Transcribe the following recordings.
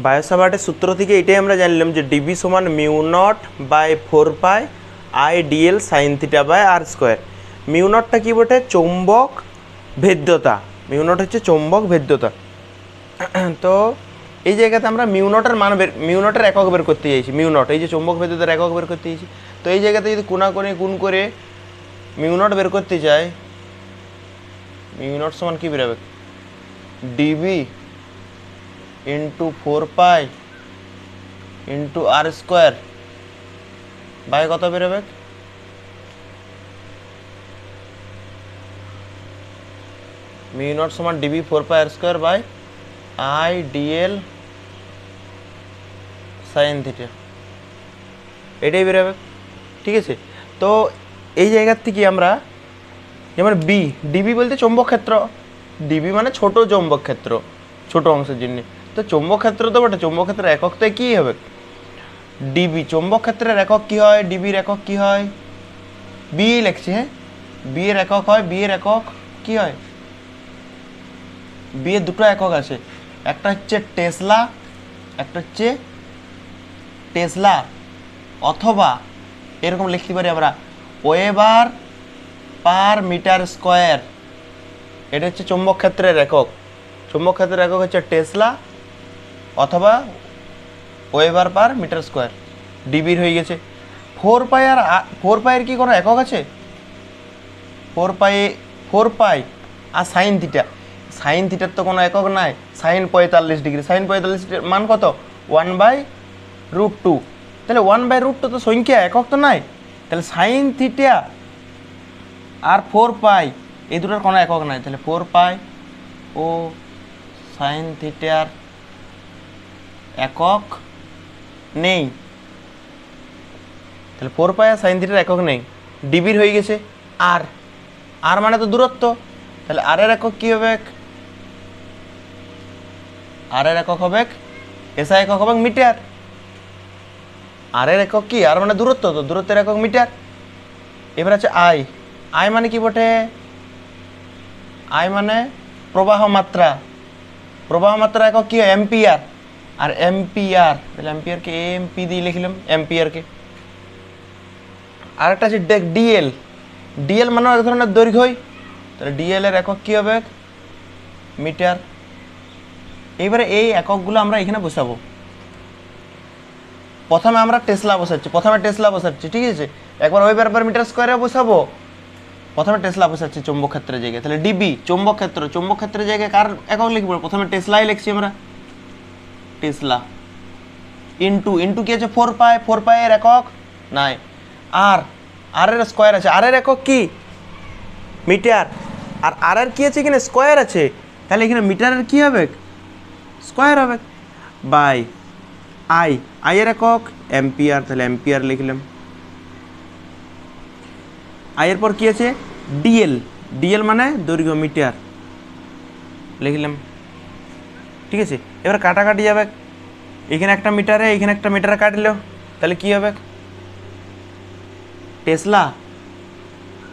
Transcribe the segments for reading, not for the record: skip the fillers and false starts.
Bio সাভার্টের সূত্র থেকে এটাই আমরা জানলাম যে ডিবি সমান mu not by 4 pi I dl sine theta by r square. Mu নটটা কী বটে? চৌম্বক ভেদ্যতা। মিউ নট হচ্ছে চৌম্বক ভেদ্যতা। তো এই জায়গাতে আমরা মিউ নটের মান মিউ নটের একক বের করতে চাইছি। মিউ নট এই যে চৌম্বক ভেদ্যতার একক বের করতে চাইছি। তো এই জায়গাতে যদি কোণাকোণে গুণ করে মিউ নট বের করতে চাই, মিউ নট সমান কী বেরোবে? DB into 4 pi into R square by কত বেরোবে? মিউ নট সমান dB 4 pi r square by I dl sine theta, এটাই বেরোবে। ঠিক আছে, তো এই জায়গার থেকে আমরা যেমন ডিবি বলতে চৌম্বক ক্ষেত্র, ডিবি মানে ছোট চৌম্বক ক্ষেত্র, ছোট অংশের জন্য। তো চৌম্বক ক্ষেত্র তো বটে, চৌম্বক ক্ষেত্রের একক তো কী হবে? ডিবি। চৌম্বক ক্ষেত্রের একক কী হয়? ডিবির একক কী হয়? বি লিখছি, হ্যাঁ, বি এর একক হয়, বি এর একক কী হয়? বি এর দুটো একক আছে, একটা হচ্ছে টেসলা, একটা হচ্ছে টেসলা, অথবা এরকম লিখতে পারি আমরা ওয়েবার পার মিটার স্কোয়ার। এটা হচ্ছে চৌম্বক ক্ষেত্রের একক। চৌম্বক ক্ষেত্রের একক হচ্ছে টেসলা অথবা ওয়েবার পার মিটার স্কোয়ার। ডিবির হয়ে গেছে। 4 পাই আর 4 পাইয়ের কি কোনো একক আছে? 4 পাই আর সাইন থিটা, সাইন থিটার তো কোনো একক নাই। সাইন 45 ডিগ্রি, সাইন 45 মান কত? 1/√2। তাহলে 1/√2 তো সংখ্যা, একক তো নাই। তাহলে সাইন থিটা আর 4 পাই এই দুটোর কোনো একক নাই। তাহলে 4 পাই ও সাইন থিটার একক নেই। তাহলে 4 পাই আর সাইন থিটার একক নেই। ডিবির হয়ে গেছে আর, আর মানে তো দূরত্ব। তাহলে আর এর একক কী হবে? আর এর একক হবে, এসআই একক হবে মিটার। আর এর একক কি? আর মানে দূরত্ব, তো দূরত্বের একক মিটার। এবার আছে আই। আই মানে কি বটে? আই মানে প্রবাহ মাত্রা। প্রবাহ মাত্রা একক কি হয়? এম্পিয়ার। আর এম্পিয়ার, তাহলে এম্পিয়ারকে এমপি দিয়ে লিখলাম, এম্পিয়ারকে। আর একটা আছে ডিএল। ডিএল মানে এক ধরনের দৈর্ঘ্যই। তাহলে ডিএল এর একক কী হবে? মিটার। এইবারে এই এককগুলো আমরা এখানে বসাবো। প্রথমে আমরা টেসলা বসাচ্ছি, ঠিক আছে। একবার ওয়েবার পার মিটার স্কোয়ারে বসাবো। প্রথমে টেসলা বসাচ্ছি চৌম্বক ক্ষেত্রের জায়গায়। তাহলে ডিবি চৌম্বক ক্ষেত্রের জায়গায় কার একক লিখবো? প্রথমে টেসলাই লিখছি আমরা, টেসলা। ইন্টু কি আছে? 4 পাই। 4 পাই এর একক নাই। আর এর স্কোয়ার আছে। আর এর একক কি? মিটার। আর আর এর কি আছে? এখানে স্কোয়ার আছে। তাহলে এখানে মিটারের কি হবে? স্কোয়ার হবে বাই আই এর একক এম্পিয়ার। তাহলে এম্পিয়ার লিখলাম। আই এর পর কি আছে? ডিএল মানে দৈর্ঘ্য, মিটার লিখলাম। ঠিক আছে, এবার কাটাকাটি যাবে। এখানে একটা মিটারে, এখানে একটা মিটারে কাটলো, তাহলে কি হবে? টেসলা,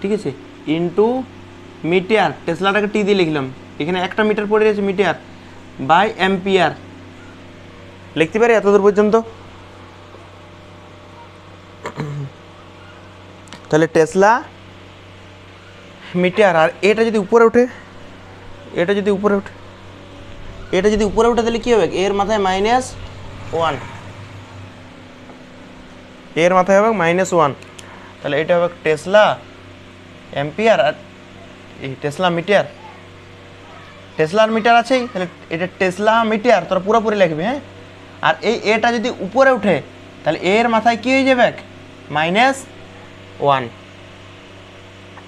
ঠিক আছে, ইন্টু মিটার। টেসলাটাকে টি দিয়ে লিখলাম। এখানে একটা মিটার পড়ে গেছে, মিটার বাই এম্পিয়ার লিখতে পারি এতদূর পর্যন্ত। তাহলে টেসলা মিটার। আর এটা যদি উপরে ওঠে, এটা যদি উপরে ওঠে তাহলে কী হবে? এর মাথায় -1, এর মাথায় হবে -1। তাহলে এটা হবে টেসলা এম্পিয়ার আর এই টেসলা মিটার। টেসলার মিটার আছেই, তাহলে এটা টেসলা মিটার তোরা পুরোপুরি লিখবি, হ্যাঁ। আর এই এটা যদি উপরে উঠে তাহলে এর মাথায় কী হয়ে যাবে? -1।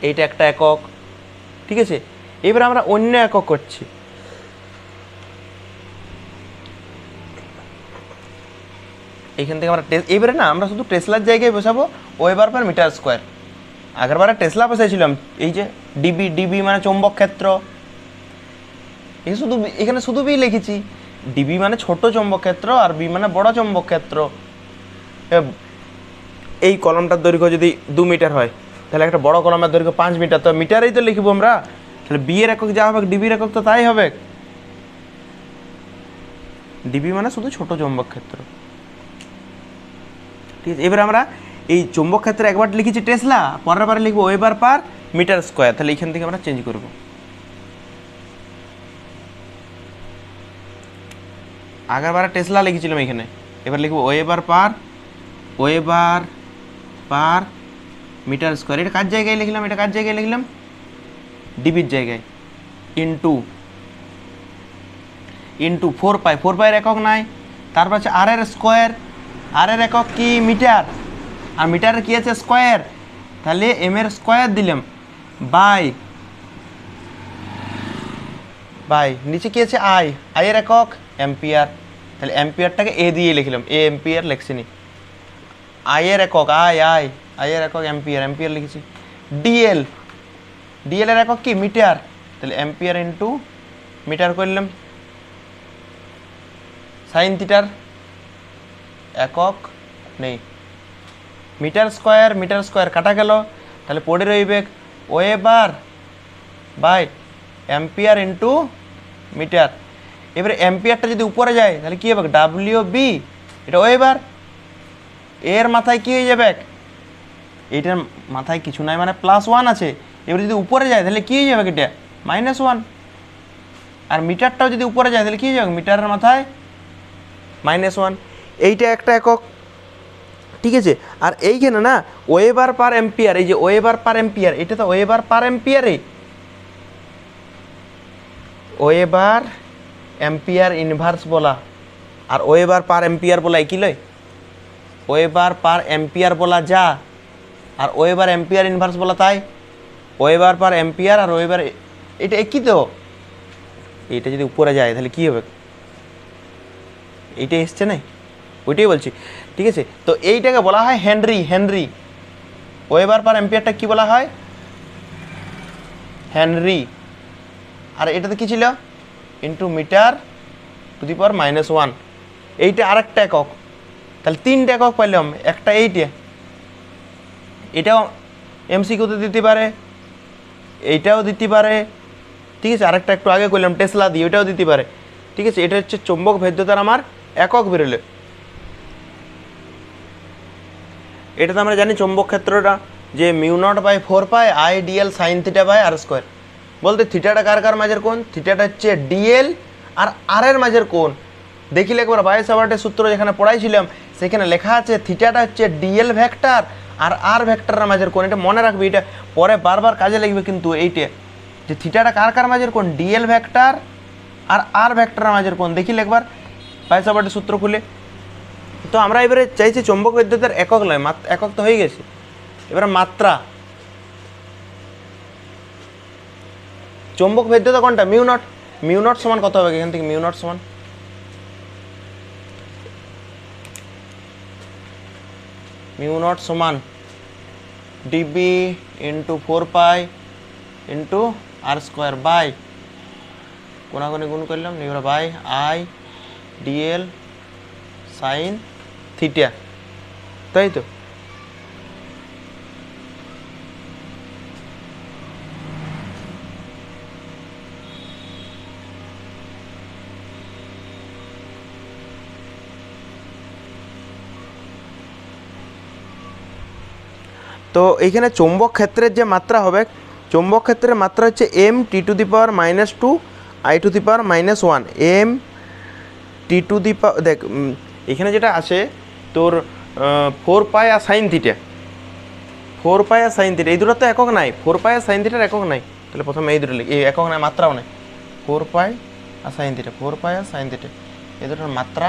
এইটা একটা একক, ঠিক আছে। এবার আমরা অন্য একক করছি। এইখান থেকে আমরা এবারে না আমরা শুধু টেসলার জায়গায় বসাবো ওয়েবার পার মিটার স্কোয়ার। আগেরবারে টেসলা বসাইছিলাম। এই যে ডিবি মানে চৌম্বক ক্ষেত্র, এখানে শুধু বি লিখেছি। ডিবি মানে ছোট চৌম্বক ক্ষেত্র আর বি মানে বড় চৌম্বক ক্ষেত্র। এই কলমটার দৈর্ঘ্য যদি 2 মিটার হয় তাহলে একটা বড় কলমের দৈর্ঘ্য 5 মিটার, তো মিটারেই তো লিখবো আমরা। তাহলে বি এর একক যা হবে ডিবির একক তো তাই হবে। ডিবি মানে শুধু ছোট চৌম্বক ক্ষেত্র। ঠিক আছে, এবার আমরা এই চৌম্বক ক্ষেত্রে একবার লিখেছি টেসলা, পরের বারে লিখবো ওয়েবার পার মিটার স্কোয়ার। তাহলে এখান থেকে আমরা চেঞ্জ করব। আগের বারে টেসলা লিখেছিলাম এখানে, এবার লিখবো ওয়েবার পার মিটার স্কোয়ার। এটা কার জায়গায় লিখলাম? এটা কার জায়গায় লিখলাম? ডিবির জায়গায়। ইন্টু 4 পাই, 4 পাইয়ের একক নাই, তারপর আছে আর এর স্কোয়ার। আর এর একক কি? মিটার, আর মিটারের কি আছে? স্কোয়ার। তাহলে এম এর স্কোয়ার দিলাম বাই নিচে কি আছে? আই এর একক অ্যাম্পিয়ার। তাহলে অ্যাম্পিয়ারটাকে এ দিয়ে লিখলাম, এ অ্যাম্পিয়ার লেখছিনি। আই এর একক আই এর একক অ্যাম্পিয়ার লিখেছি। ডিএল এর একক কি? মিটার। তাহলে অ্যাম্পিয়ার ইন্টু মিটার করলাম। সাইন থিটার একক নেই। মিটার স্কোয়ার কাটা গেল, তাহলে পড়ে রইবে weber by ampere into metre. এবারে অ্যাম্পিয়ারটা যদি উপরে যায় তাহলে কী হবে? WB, এটা ওয়েবার। এর মাথায় কী হয়ে যাবে? এইটার মাথায় কিছু নাই, মানে +1 আছে। এবারে যদি উপরে যায় তাহলে কী হয়ে যাবে? এটা -1। আর মিটারটাও যদি উপরে যায় তাহলে কী হয়ে যাবে? মিটারের মাথায় -1। এইটা একটা একক, ঠিক আছে। আর এইখানে না ওয়েবার পার অ্যাম্পিয়ার, এই যে ওয়েবার পার অ্যাম্পিয়ার, এটা তো ওয়েবার পার অ্যাম্পিয়ারে। ওয়েবার অ্যাম্পিয়ার ইনভার্স বলা আর ওয়েবার পার অ্যাম্পিয়ার বলা একই লয়। ওয়েবার পার অ্যাম্পিয়ার বলা যা, আর ওয়েবার অ্যাম্পিয়ার ইনভার্স বলা তাই। ওয়েবার পার অ্যাম্পিয়ার আর ওয়েবার এটা একই তো। এইটা যদি উপরে যায় তাহলে কী হবে? এইটাই এসছে না, ওইটাই বলছি, ঠিক আছে। তো এইটাকে বলা হয় হেনরি। ওয়েবার পার অ্যাম্পিয়ারটা কি বলা হয়? হেনরি। আর এটাতে কি ছিল? Into metre two the power -1। এইটা আরেকটা একক, তাহলে 3টে একক পাইলাম। একটা এটাও এমসিকিউতে দিতে পারে, এইটাও দিতে পারে, ঠিক আছে। আরেকটা একটু আগে করলাম টেসলা দিয়ে, ওইটাও দিতে পারে, ঠিক আছে। এটা হচ্ছে চৌম্বক ভেদ্যতার আমার একক বেরোলে। এটা তো আমরা জানি চৌম্বক ক্ষেত্রটা যে μ0/4 pi IDL sin θ by r square. বলতে থিটাটা কার মাঝের কোণ? থিটাটা হচ্ছে ডিএল আর আর এর মাঝের কোণ। দেখিলে একবার বায়োসাভার্টের সূত্র যেখানে পড়াইছিলাম সেখানে লেখা আছে থিটাটা হচ্ছে ডিএল ভেক্টর আর আর ভেক্টরের মাঝের কোণ। এটা মনে রাখবি, এটা পরে বারবার কাজে লাগবে কিন্তু। এইটা যে থিটাটা কার মাঝের কোণ? ডিএল ভেক্টর আর আর ভেক্টরের মাঝের কোণ। দেখিলে একবার বায়োসাভার্টের সূত্র খুলে। তো আমরা এবারে চাইছি চৌম্বক বিদ্যুতের একক নয়, একক তো হয়ে গেছে, এবারে মাত্রা। চৌম্বক ভেদ্যতা কোনটা? μ0 সমান কত হবে এখান থেকে? μ0 সমান DB into 4 pi into R square by কোনাগুনি গুণ করলাম এবার বাই IDL sin θ, তাই তো। তো এইখানে চৌম্বক ক্ষেত্রের যে মাত্রা হবে, চৌম্বক ক্ষেত্রের মাত্রা হচ্ছে m(t⁻²) I⁻1 m(t⁻) দেখ এখানে যেটা আছে তোর 4 পাই আর সাইন থিটা, 4 পাই আর সাইন থিটা, এই দুটো তো একক নাই। 4 পাই আর সাইন থিটার একক নাই, তাহলে প্রথমে এই দুটো লিখি। এই একক নাই, মাত্রাও নাই। 4 পাই আর সাইন থিটা, 4 পাই আর সাইন থিটা, এই দুটোর মাত্রা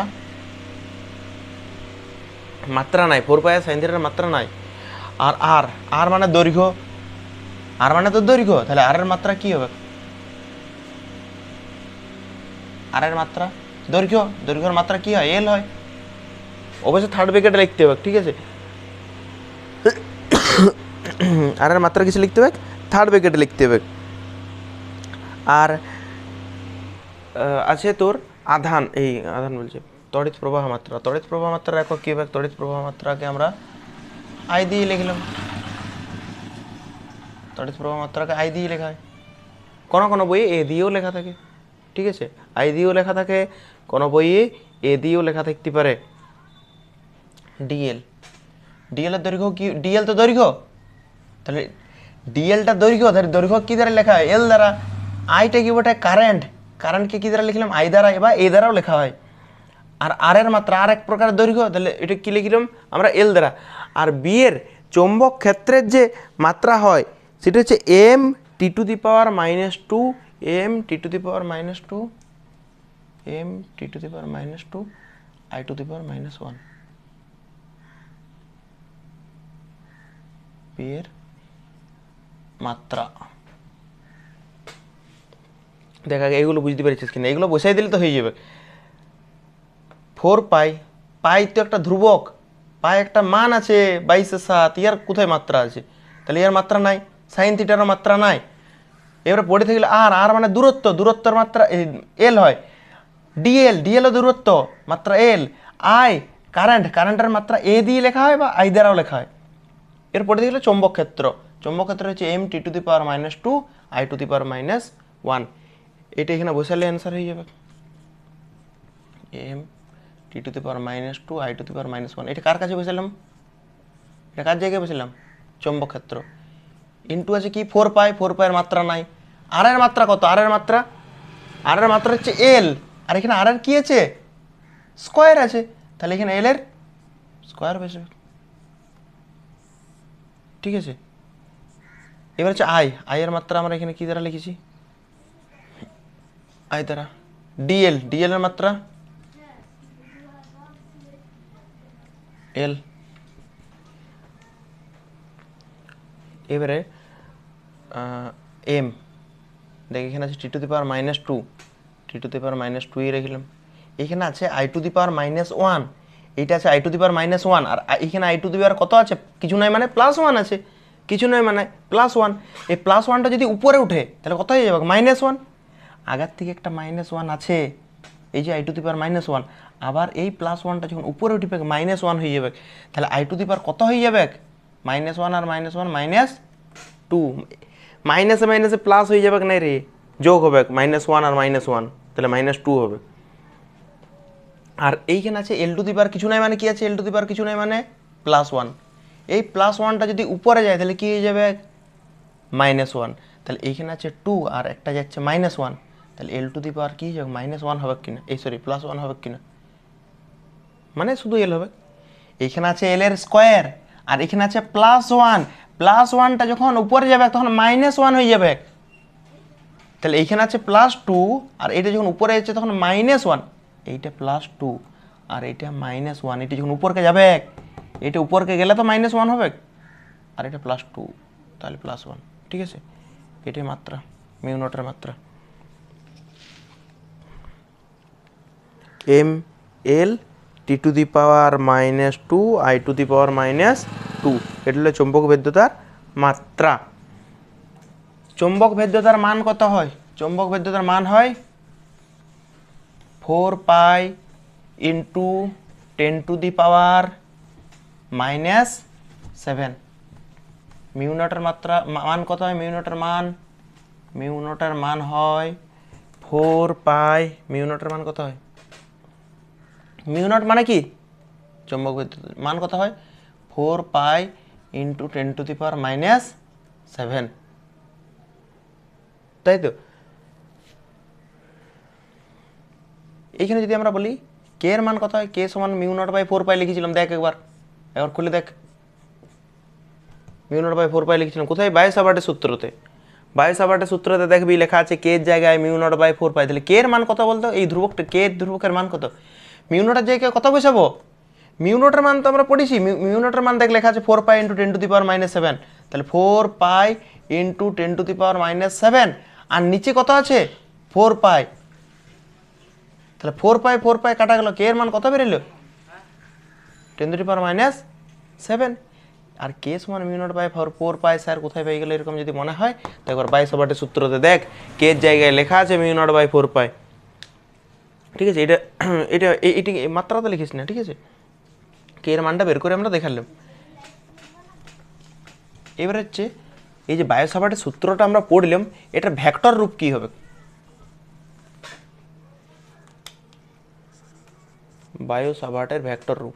নাই। 4 পাই আর সাইন থিটার মাত্রা নাই। আর আর মানে দৈর্ঘ্য, আর মানে তো দৈর্ঘ্য, তাহলে আর এর মাত্রা কি হবে? আর এর মাত্রা দৈর্ঘ্যের মাত্রা কি হয়? এল হয়। অবশ্যই থার্ড ব্র্যাকেটে লিখতে হবে, ঠিক আছে। আর এর মাত্রা কিছু লিখতে হবে, থার্ড ব্র্যাকেটে লিখতে হবে। আর আছে তোর আধান, এই আধান বলছে তড়িৎ প্রবাহ মাত্রা। তড়িৎ প্রবাহ মাত্রা একক কি হবে? তড়িৎ প্রবাহ মাত্রাকে আমরা আই দিয়ে লিখলাম। তড়িৎ প্রবাহ মাত্রাকে আই দিয়ে লেখা হয়, কোনো বইয়ে এ দিয়েও লেখা থাকে। ঠিক আছে, আই দিয়েও লেখা থাকে, কোনো বইয়ে এ দিয়েও লেখা থাকতে পারে। ডিএল, ডিএল এর দৈর্ঘ্য কি? ডিএল তো দৈর্ঘ্য, তাহলে ডিএলটা দৈর্ঘ্য, তাহলে দৈর্ঘ্য কি দ্বারা লেখা হয়? এল দ্বারা। আইটা কি বটে? কারেন্ট, কারেন্টকে কি দ্বারা লিখলাম? আই দ্বারা, এবার এ দ্বারাও লেখা হয়। আর আর এর মাত্রা আর এক প্রকার দৈর্ঘ্য, তাহলে এটা কি লিখলাম আমরা? এল দ্বারা। আর বি এর চৌম্বক ক্ষেত্রের যে মাত্রা হয় সেটা হচ্ছে M T to the power -2, M T to the power -2, M T to the power -2 I to the power -1। B এর মাত্রা দেখা, এগুলো বুঝতে পেরেছিস কিনা? এগুলো বসাই দিলে তো হয়ে যাবে। 4 পাই, পাই তো একটা ধ্রুবক, পাই একটা মান আছে 22/7, ইয়ার কোথায় মাত্রা আছে? তাহলে ইয়ার মাত্রা নাই, সাইন থিটারও মাত্রা নাই। এবারে পড়ে থাকলে আর, আর মানে দূরত্ব, দূরত্বের মাত্রা এল হয়। ডিএল, ডিএলও দূরত্ব, মাত্রা এল। আই কারেন্ট, কারেন্টের মাত্রা এ দিয়ে লেখা হয় বা আই দ্বারাও লেখা হয়। এর পড়ে থাকলে চৌম্বক ক্ষেত্র, চৌম্বক ক্ষেত্র হচ্ছে M T to the power -2 I to the power -1। এটা এখানে বসালে অ্যান্সার হয়ে যাবে M T to the power -2 I to the power -1। এটা কার কাছে বসালাম? এটা কার জায়গায় বসালাম? চৌম্বক ক্ষেত্র। ইন্টু আছে কি? 4 পাই, 4 পাইয়ের মাত্রা নাই। আর এর মাত্রা কত? আর এর মাত্রা, আর এর মাত্রা হচ্ছে এল, আর এখানে আর এর কি আছে? স্কোয়ার আছে, তাহলে এখানে এল এর স্কোয়ার বসবে। ঠিক আছে, এবার হচ্ছে আই, আই এর মাত্রা আমরা এখানে কি দ্বারা লিখেছি? আই দ্বারা। ডিএল, ডিএল এর মাত্রা এল। এবারে এম, দেখ এখানে আছে টি to the power -2, T to the power -2 রেখলাম। এখানে আছে আই টু দি পাওয়ার -1, এইটা আছে আই টু দি পাওয়ার -1, আর এখানে আই টু দি পাওয়ার কত আছে? কিছু নয় মানে +1 আছে, কিছু নয় মানে +1। এই +1টা যদি উপরে উঠে তাহলে কত হয়ে যাবে? -1। আগের থেকে একটা -1 আছে, এই যে আই টু দি পাওয়ার -1, আবার এই +1টা যখন উপরে উঠবে -1 হয়ে যাবে। তাহলে আই টু দি পাওয়ার কত হয়ে যাবে? -1 আর -1 -2, মাইনাসে মাইনাসে প্লাস হয়ে যাবে না রে, যোগ হবে -1 আর -1, তাহলে -2 হবে। আর এইখানে আছে এল টু দি পাওয়ার কিছু নাই মানে কি আছে? এল টু দি পাওয়ার কিছু নাই মানে +1। এই +1টা যদি উপরে যায় তাহলে কি হয়ে যাবে? -1। তাহলে এইখানে আছে 2 আর একটা যাচ্ছে -1, তাহলে এল টু দি পাওয়ার কি হয়ে যাবে? -1 হবে কিনা? এই সরি +1 হবে কিনা? মানে শুধু এল হবে। এইখানে আছে এল এর স্কোয়ার, আর এখানে আছে +1, +1টা যখন উপরে যাবে তখন -1 হয়ে যাবে। তাহলে এইখানে আছে +2, আর এটা যখন উপরে যাচ্ছে তখন -1, এইটা +2 আর এইটা -1, এটা যখন উপরকে যাবে, এটা উপরকে গেলে তো -1 হবে, আর এটা +2 তাহলে +1। ঠিক আছে, এটাই মাত্রা, মিউ নটের মাত্রা। M L T to the power -2 I to the power -2, এটা হলো চৌম্বক ভেদ্যতার মাত্রা। চৌম্বক ভেদ্যতার মান কত হয়? চৌম্বক ভেদ্যতার মান হয় 4 pi into 10 to the power -7। Mu নটের মাত্রা মান কত হয়? মিউ নটের মান, মিউ নটের মান হয় 4 পাই, মিউ নটের মান কত হয়? মিউ নট মানে কি? চৌম্বক ভেদ্যতার মান কত হয়? 4 pi into 10 to the power -7, তাই তো? এইখানে যদি আমরা বলি কে এর মান কত হয়? কে সমান মিউ নট বাই 4 পাই লিখেছিলাম, দেখ একবার, একবার খুলে দেখ। মিউ নট বাই 4 পাই লিখেছিলাম কোথায়? বায়োসাভার্টের সূত্রতে। বায়োসাভার্টের সূত্রতে দেখবি লেখা আছে কে এর জায়গায় মিউ নট বাই 4 পাই। তাহলে কে এর মান কত বলতো? এই ধ্রুবকটা কে এর ধ্রুবকের মান কত? মিউ নটের জায়গায় কত বসাবো? মিউ নটের মান তো আমরা পড়েছি, মিউ নটের মান দেখ লেখা আছে 4 pi into 10 to the power -7, তাহলে 4 pi into 10 to the power -7, আর নিচে কত আছে? 4 পাই। তাহলে 4 পাই কাটা গেল, কে এর মান কত বেরোলো? 10 টু দি পাওয়ার -7। আর কে সমান mu not by 4 pi sir কোথায় পেয়ে গেল এরকম যদি মনে হয় তো একবার বায়োসাভার্টের সূত্রতে দেখ, কে এর জায়গায় লেখা আছে মিউ নট বাই 4 পাই। ঠিক আছে, এটা এটা এইটি মাত্রা তো লিখিস না, ঠিক আছে? কে এর মানটা বের করে আমরা দেখালাম। এবার হচ্ছে এই যে বায়োসাভার্টের সূত্রটা আমরা পড়লাম, এটার ভেক্টর রূপ কি হবে? বায়ো সাভার্টের ভেক্টর রূপ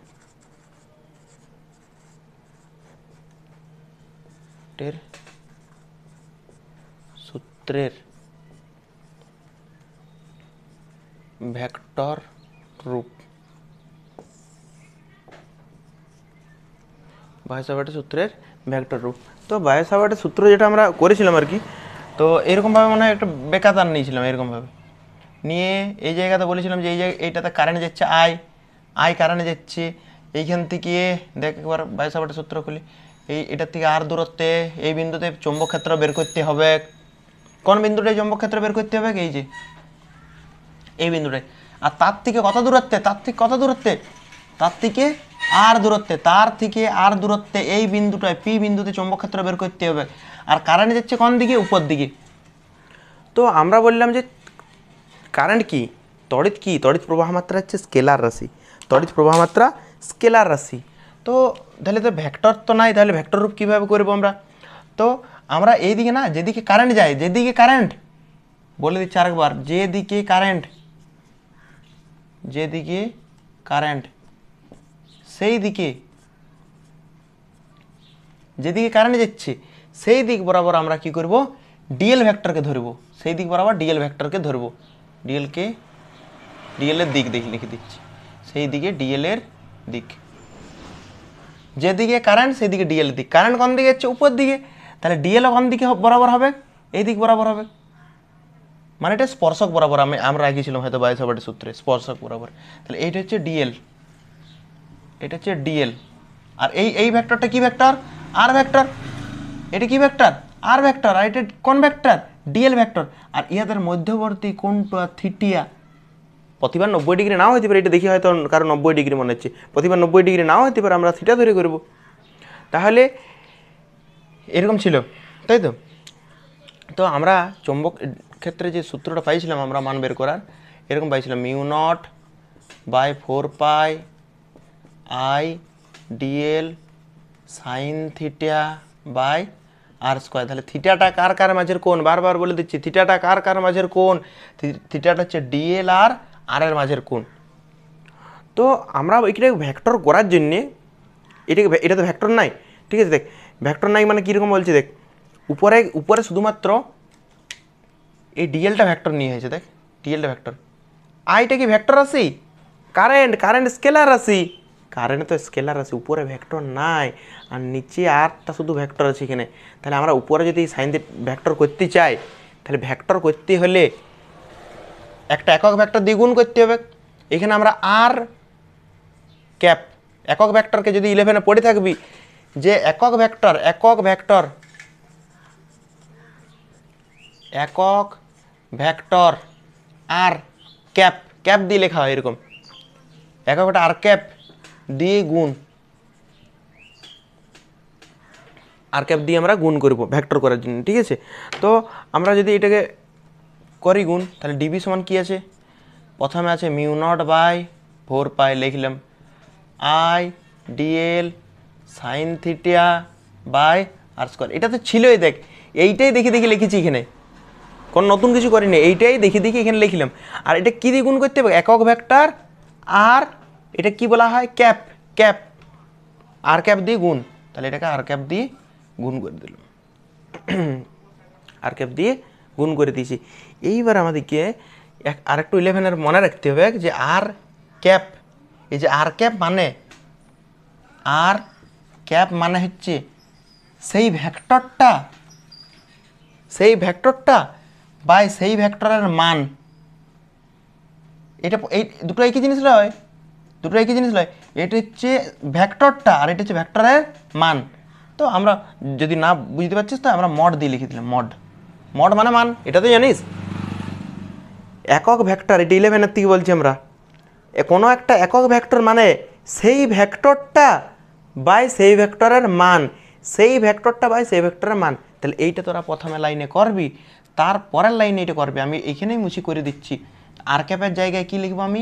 সূত্রের ভেক্টর রূপ বায়ো সাভার্টের সূত্রের ভেক্টর রূপ। তো বায়ো সাভার্টের সূত্র যেটা আমরা করেছিলাম আর কি, তো এরকমভাবে মনে হয় একটা বেকাতার নিয়েছিলাম, এরকমভাবে নিয়ে এই জায়গাতে বলেছিলাম যে এই জায়গায় এইটাতে কারেন্ট যাচ্ছে আই কারেন্ট যাচ্ছে এইখান থেকে দেখ একবার বায়ো সাভার্টের সূত্র খুলি, এটার থেকে আর দূরত্বে এই বিন্দুতে চৌম্বক ক্ষেত্র বের করতে হবে। কোন বিন্দুটায় চৌম্বক ক্ষেত্র বের করতে হবে? এই যে এই বিন্দুটায়। আর তার থেকে কত দূরত্বে? তার থেকে আর দূরত্বে এই বিন্দুটায় পি বিন্দুতে চৌম্বক ক্ষেত্র বের করতে হবে। আর কারেন্ট যাচ্ছে কোন দিকে? উপর দিকে। তো আমরা বললাম যে কারেন্ট কি, তড়িৎ প্রবাহ মাত্রা হচ্ছে স্কেলার রাশি। তো তাহলে তো ভেক্টর তো নাই, তাহলে ভেক্টর রূপ কীভাবে করবো আমরা? তো আমরা এইদিকে না, যেদিকে কারেন্ট যায়, বলে দিচ্ছি আরেকবার, যেদিকে কারেন্ট সেই দিকে, যেদিকে কারেন্ট যাচ্ছে সেই দিক বরাবর আমরা কি করব? ডিএল ভেক্টরকে ধরবো। সেই দিক বরাবর ডিএল ভেক্টরকে ধরবো। ডিএল এর দিক লিখে দিচ্ছি, সেই দিকে ডিএল এর দিক, যেদিকে কারেন্ট সেদিকে ডিএল এর দিক। কারেন্ট কোন দিকে যাচ্ছে? উপর দিকে, তাহলে ডিএল কোন দিকে বরাবর হবে? এই দিক বরাবর হবে, মানে এটা স্পর্শক বরাবর। আমরা আঁকিয়েছিলাম হয়তো বায়ো সাভার্টের সূত্রে, স্পর্শক বরাবর। তাহলে এইটা হচ্ছে ডিএল, আর এই ভেক্টরটা কি ভেক্টর? আর ভেক্টর। এটা কি ভেক্টর? আর ভেক্টর। আর এটা কোন ভেক্টর? DL vector. আর ইহাদের মধ্যবর্তী কোণটা থিটা। প্রতিবার 90 ডিগ্রি নাও হতে পারে, এটা দেখি হয়তো কারো 90 ডিগ্রি মনে হচ্ছে, প্রতিবার 90 ডিগ্রি নাও হতে পারে, আমরা থিটা ধরে করব। তাহলে এরকম ছিল, তাই তো? তো আমরা চৌম্বক ক্ষেত্রে যে সূত্রটা পাইছিলাম আমরা মান বের করার, এরকম পাইছিলাম μ0/4π I dl sin theta by r square. তাহলে থিটাটা কার মাঝের কোণ? বারবার বলে দিচ্ছি, থিটাটা কার মাঝের কোণ? থিটাটা হচ্ছে ডিএল আর এর মাঝের কোণ। তো আমরা এটাকে ভেক্টর করার জন্যে, এটা তো ভেক্টর নাই, ঠিক আছে? দেখ ভেক্টর নাই মানে কীরকম বলছি, দেখ উপরে শুধুমাত্র এই ডিএলটা ভেক্টর নিয়ে হয়েছে। দেখ ডিএলটা ভেক্টর, আইটা কি ভেক্টর রাশি? কারেন্ট স্কেলার রাশি। কারেন্ট তো স্কেলার রাশি, উপরে ভেক্টর নাই, আর নিচে আরটা শুধু ভেক্টর আছে এখানে। তাহলে আমরা উপরে যদি সাইন ভেক্টর করতে চাই, তাহলে ভেক্টর করতে হলে একটা একক ভেক্টর দ্বিগুণ করতে হবে। এখানে আমরা আর ক্যাপ একক ভেক্টরকে যদি 11-এ পড়ে থাকবি যে একক ভেক্টর আর ক্যাপ দিয়ে লেখা হয় এরকম, একক ভেক্টর আর ক্যাপ দিয়ে গুণ, আর ক্যাপ দিয়ে আমরা গুণ করব ভেক্টর করার জন্য, ঠিক আছে? তো আমরা যদি এটাকে করি গুণ, তাহলে ডিবি সমান কী আছে? প্রথমে আছে μ0/4π, লিখলাম I dl sine theta by r square. এটা তো ছিলই, দেখ এইটাই দেখে লিখেছি এখানে, কোনো নতুন কিছু করিনি, এইটাই দেখে এখানে লিখলাম। আর এটা কী দিয়ে গুণ করতে হবে? একক ভেক্টর আর এটা কি বলা হয়? ক্যাপ আর ক্যাপ দিয়ে গুণ। তাহলে এটাকে আর ক্যাপ দিয়ে গুণ করে দিলাম, আর ক্যাপ দিয়ে গুণ করে দিয়েছি। এইবার আমাদেরকে আরেকটু 11-এর মনে রাখতে হবে যে আর ক্যাপ, এই যে আর ক্যাপ মানে হচ্ছে সেই ভেক্টরটা বাই সেই ভেক্টরের মান। এটা এই দুটো একই জিনিস নয়, এটা হচ্ছে ভেক্টরটা আর এটা হচ্ছে ভেক্টরের মান। তো আমরা যদি না বুঝতে পারছিস তো আমরা মড দিয়ে লিখে দিলাম, মড মানে মান, এটা তো জানিস। একক ভেক্টর, এটা 11-এর থেকে বলছি আমরা, কোনো একটা একক ভেক্টর মানে সেই ভেক্টরটা বাই সেই ভেক্টরের মান, তাহলে এইটা তোরা প্রথমে লাইনে করবি, তারপরের লাইনে এটা করবি। আমি এইখানেই মুছি করে দিচ্ছি। আর ক্যাপের জায়গায় কি লিখবো? আমি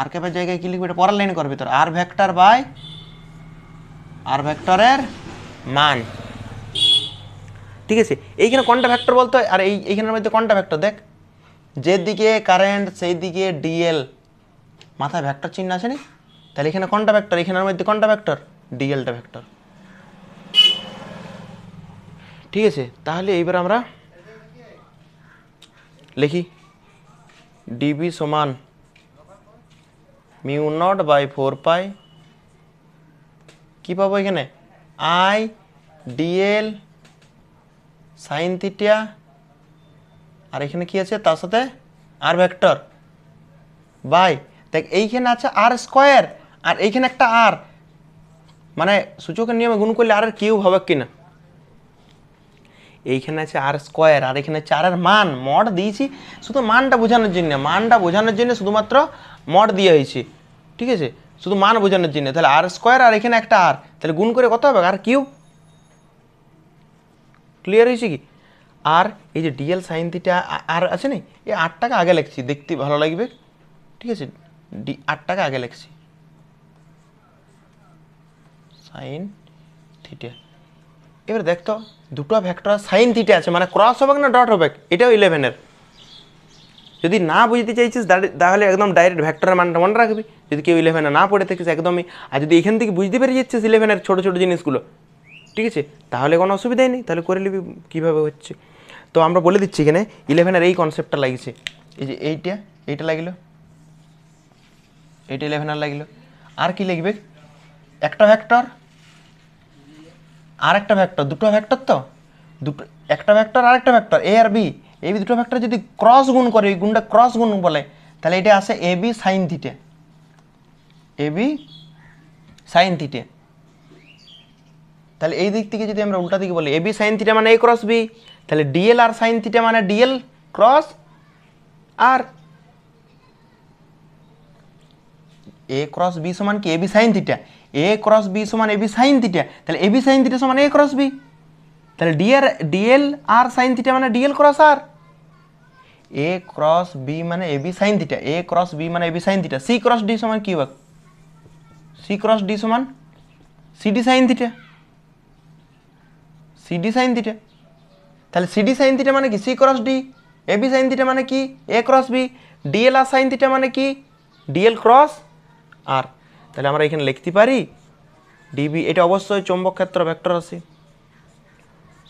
আর ক্যাপের জায়গায় কি লিখবো? এটা পরের লাইনে করবি তোর, আর ভেক্টর বাই আর ভেক্টরের মান, ঠিক আছে? এইখানে কোনটা ভেক্টর বলতো? আর এইখানের মধ্যে কোনটা ভেক্টর? দেখ যেদিকে কারেন্ট সেই দিকে ডিএল, মাথায় ভেক্টর চিহ্ন আছে না, তাহলে এখানে কোনটা ভেক্টর, এখানের মধ্যে কোনটা ভেক্টর, ডিএলটা ভেক্টর। ঠিক আছে, তাহলে এইবার আমরা লিখি ডিবি সমান মিউ নট বাই 4 পাই, কী পাবো এখানে, আই ডিএল সাইন থিটা, আর এখানে কি আছে তার সাথে আর ভেক্টর বাই, দেখ এইখানে আছে আর স্কোয়ার আর এইখানে একটা আর, মানে সূচকের নিয়মে গুণ করলে আর কিউব হবে কিনা, এইখানে আছে আর স্কোয়ার আর এখানে 4-এর মান মড দিয়েছি শুধু মানটা বোঝানোর জন্য, শুধুমাত্র মড দিয়ে হয়েছে। ঠিক আছে, শুধু মান বোঝানোর জন্য, তাহলে আর স্কোয়ার আর এখানে একটা আর, তাহলে গুণ করে কত হবে, আর কিউব। ক্লিয়ার হয়েছে কি? আর এই যে ডিএল সাইন থিটা আর আছে না, এই 8টাকে আগে লিখছি, দেখতে ভালো লাগবে। ঠিক আছে, 8টাকে আগে লিখছি সাইন থিটা। এবার দেখতো দুটো ভেক্টর সাইন থিটা আছে, মানে ক্রস হবে না ডট হবে, এটাও 11-এর। যদি না বুঝতে চাইছিস তাহলে একদম ডাইরেক্ট ভেক্টরের মানটা মনে রাখবি, যদি কেউ 11-এ না পড়ে থাকিস একদমই, আর যদি এখান থেকে বুঝতে পেরে যাচ্ছিস 11-এর ছোটো ছোটো জিনিসগুলো, ঠিক আছে, তাহলে কোনো অসুবিধাই নেই, তাহলে করে নিবি কীভাবে হচ্ছে। তো আমরা বলে দিচ্ছি এখানে 11-এর এই কনসেপ্টটা লাগছে, এই যে এইটা লাগলো, এইটা 11-এর লাগলো, আর কি লিখবে, একটা ভেক্টর আর একটা ভেক্টর, দুটো ভেক্টর, তো দুটো একটা ভেক্টর আর একটা ভেক্টর এ আর বি, এই দুটো ভেক্টর যদি ক্রস গুণ করে, এই গুণটা ক্রস গুণ বলে, তাহলে এটা আসে এ B sine theta, A B sine theta. তাহলে এই দিক থেকে যদি আমরা উল্টা দিকে বলি এ বি সাইন থিটা মানে এ ক্রস বি, তাহলে ডিএল আর সাইন থিটা মানে DL cross R, A cross B সমান কি এ B sine theta, A cross B সমান এ বি সাইন থিটা, তাহলে এ বি সাইন থিটা সমান এ ক্রস বি, তাহলে ডিএল আর সাইন থিটা মানে DL cross R, A cross B মানে A B sine theta, A cross B মানে A B sine theta, C cross D সমান কি হবে, C cross D সমান CD sine theta, CD sine theta. তাহলে CD sine theta মানে কি C cross D, A B sine theta মানে কি A cross B, DL R sine theta মানে কি ডিএল ক্রস আর। তাহলে আমরা এখানে লিখতে পারি ডিবি, এটা অবশ্যই চৌম্বক ক্ষেত্র ভেক্টর রাশি,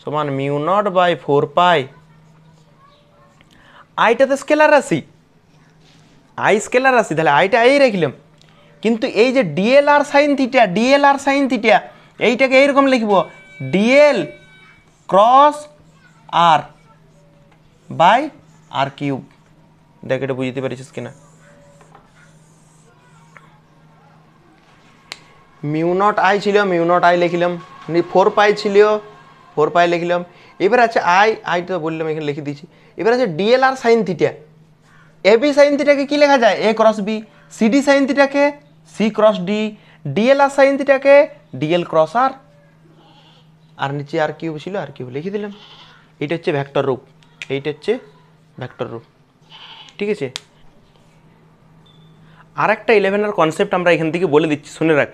সমান মিউ নট বাই 4 পাই, আইটাতে স্কেলার রাশি, আই স্কেলার রাশি, তাহলে আইটা এই রাখলাম, কিন্তু এই যে DL R sine theta, DL R sine theta এইটাকে এইরকম লিখব DL cross R by R cube. দেখ এটা বুঝতে পারিস কিনা, মিউ নট আই ছিল, মিউ নট আই লিখলাম, 4 পাই ছিল 4 পাই লিখলাম, এবার আছে আই তো বললাম এখানে লিখে দিয়েছি, এবার আছে DL R sine theta, A B sine থিটাকে কি লেখা যায় A cross B, CD sine থিটাকে C cross D, DL R sine থিটাকে ডিএল ক্রস আর, আর নিচে আর কিউব ছিল আর কিউব লিখে দিলাম। এইটা হচ্ছে ভেক্টর রূপ, এইটা হচ্ছে ভেক্টর রূপ। ঠিক আছে, আর একটা 11-এর কনসেপ্ট আমরা এখান থেকে বলে দিচ্ছি, শুনে রাখ।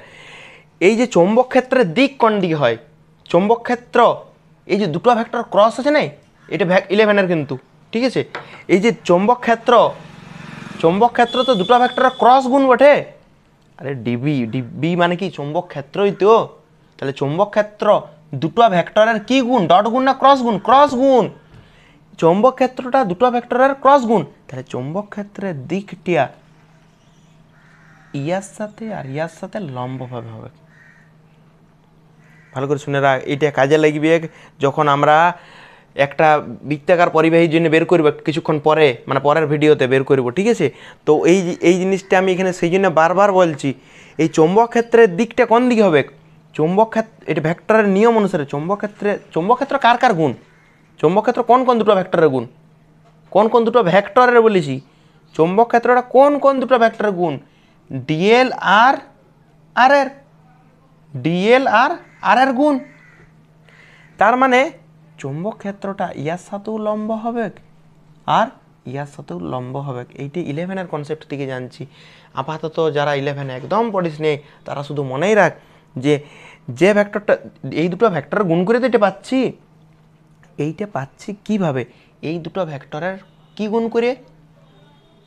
এই যে চৌম্বক ক্ষেত্রের দিক কোন দিকে হয়, চৌম্বক ক্ষেত্র এই যে দুটো ভেক্টর ক্রস আছে না, এটা 11-এর কিন্তু। ঠিক আছে, এই যে চৌম্বক ক্ষেত্র তো দুটো ভেক্টরের ক্রস গুণ বটে, আরে ডিবি মানে কি চৌম্বক ক্ষেত্রই তো, তাহলে চৌম্বক ক্ষেত্র দুটো ভেক্টরের কি গুণ, ডট গুণ না ক্রস গুণ, ক্রস গুণ, চৌম্বক ক্ষেত্রটা দুটো ভেক্টরের ক্রস গুণ, তাহলে চৌম্বক ক্ষেত্রের দিকটা ইয়ার সাথে আর ইয়ার সাথে লম্বভাবে হবে। ভালো করে শুনে রাখ, এটা কাজে লাগবে যখন আমরা একটা বৃত্তাকার পরিবাহীর জন্য বের করব কিছুক্ষণ পরে, মানে পরের ভিডিওতে বের করব। ঠিক আছে, তো এই জিনিসটা আমি এখানে সেই জন্য বারবার বলছি, এই চৌম্বক ক্ষেত্রের দিকটা কোন দিকে হবে, চৌম্বক ক্ষেত্র এটা ভেক্টরের নিয়ম অনুসারে চৌম্বক ক্ষেত্র কার গুণ, চৌম্বক ক্ষেত্র কোন দুটো ভেক্টরের গুণ, কোন দুটো ভেক্টরের বলেছি, চৌম্বক ক্ষেত্রটা কোন দুটো ভেক্টরের গুণ, ডিএল আর আর এর, ডিএল আর আর এর গুণ, তার মানে চৌম্বক ক্ষেত্রটা ইয়ার সাথেও লম্ব হবে আর ইয়ার সাথেও লম্ব হবে। এইটি 11-এর কনসেপ্ট থেকে জানছি। আপাতত যারা 11 একদম পড়িস নেই তারা শুধু মনেই রাখ যে ভেক্টরটা এই দুটো ভেক্টর গুণ করে তো এটা পাচ্ছি, এইটা পাচ্ছি কিভাবে, এই দুটো ভেক্টরের কি গুণ করে,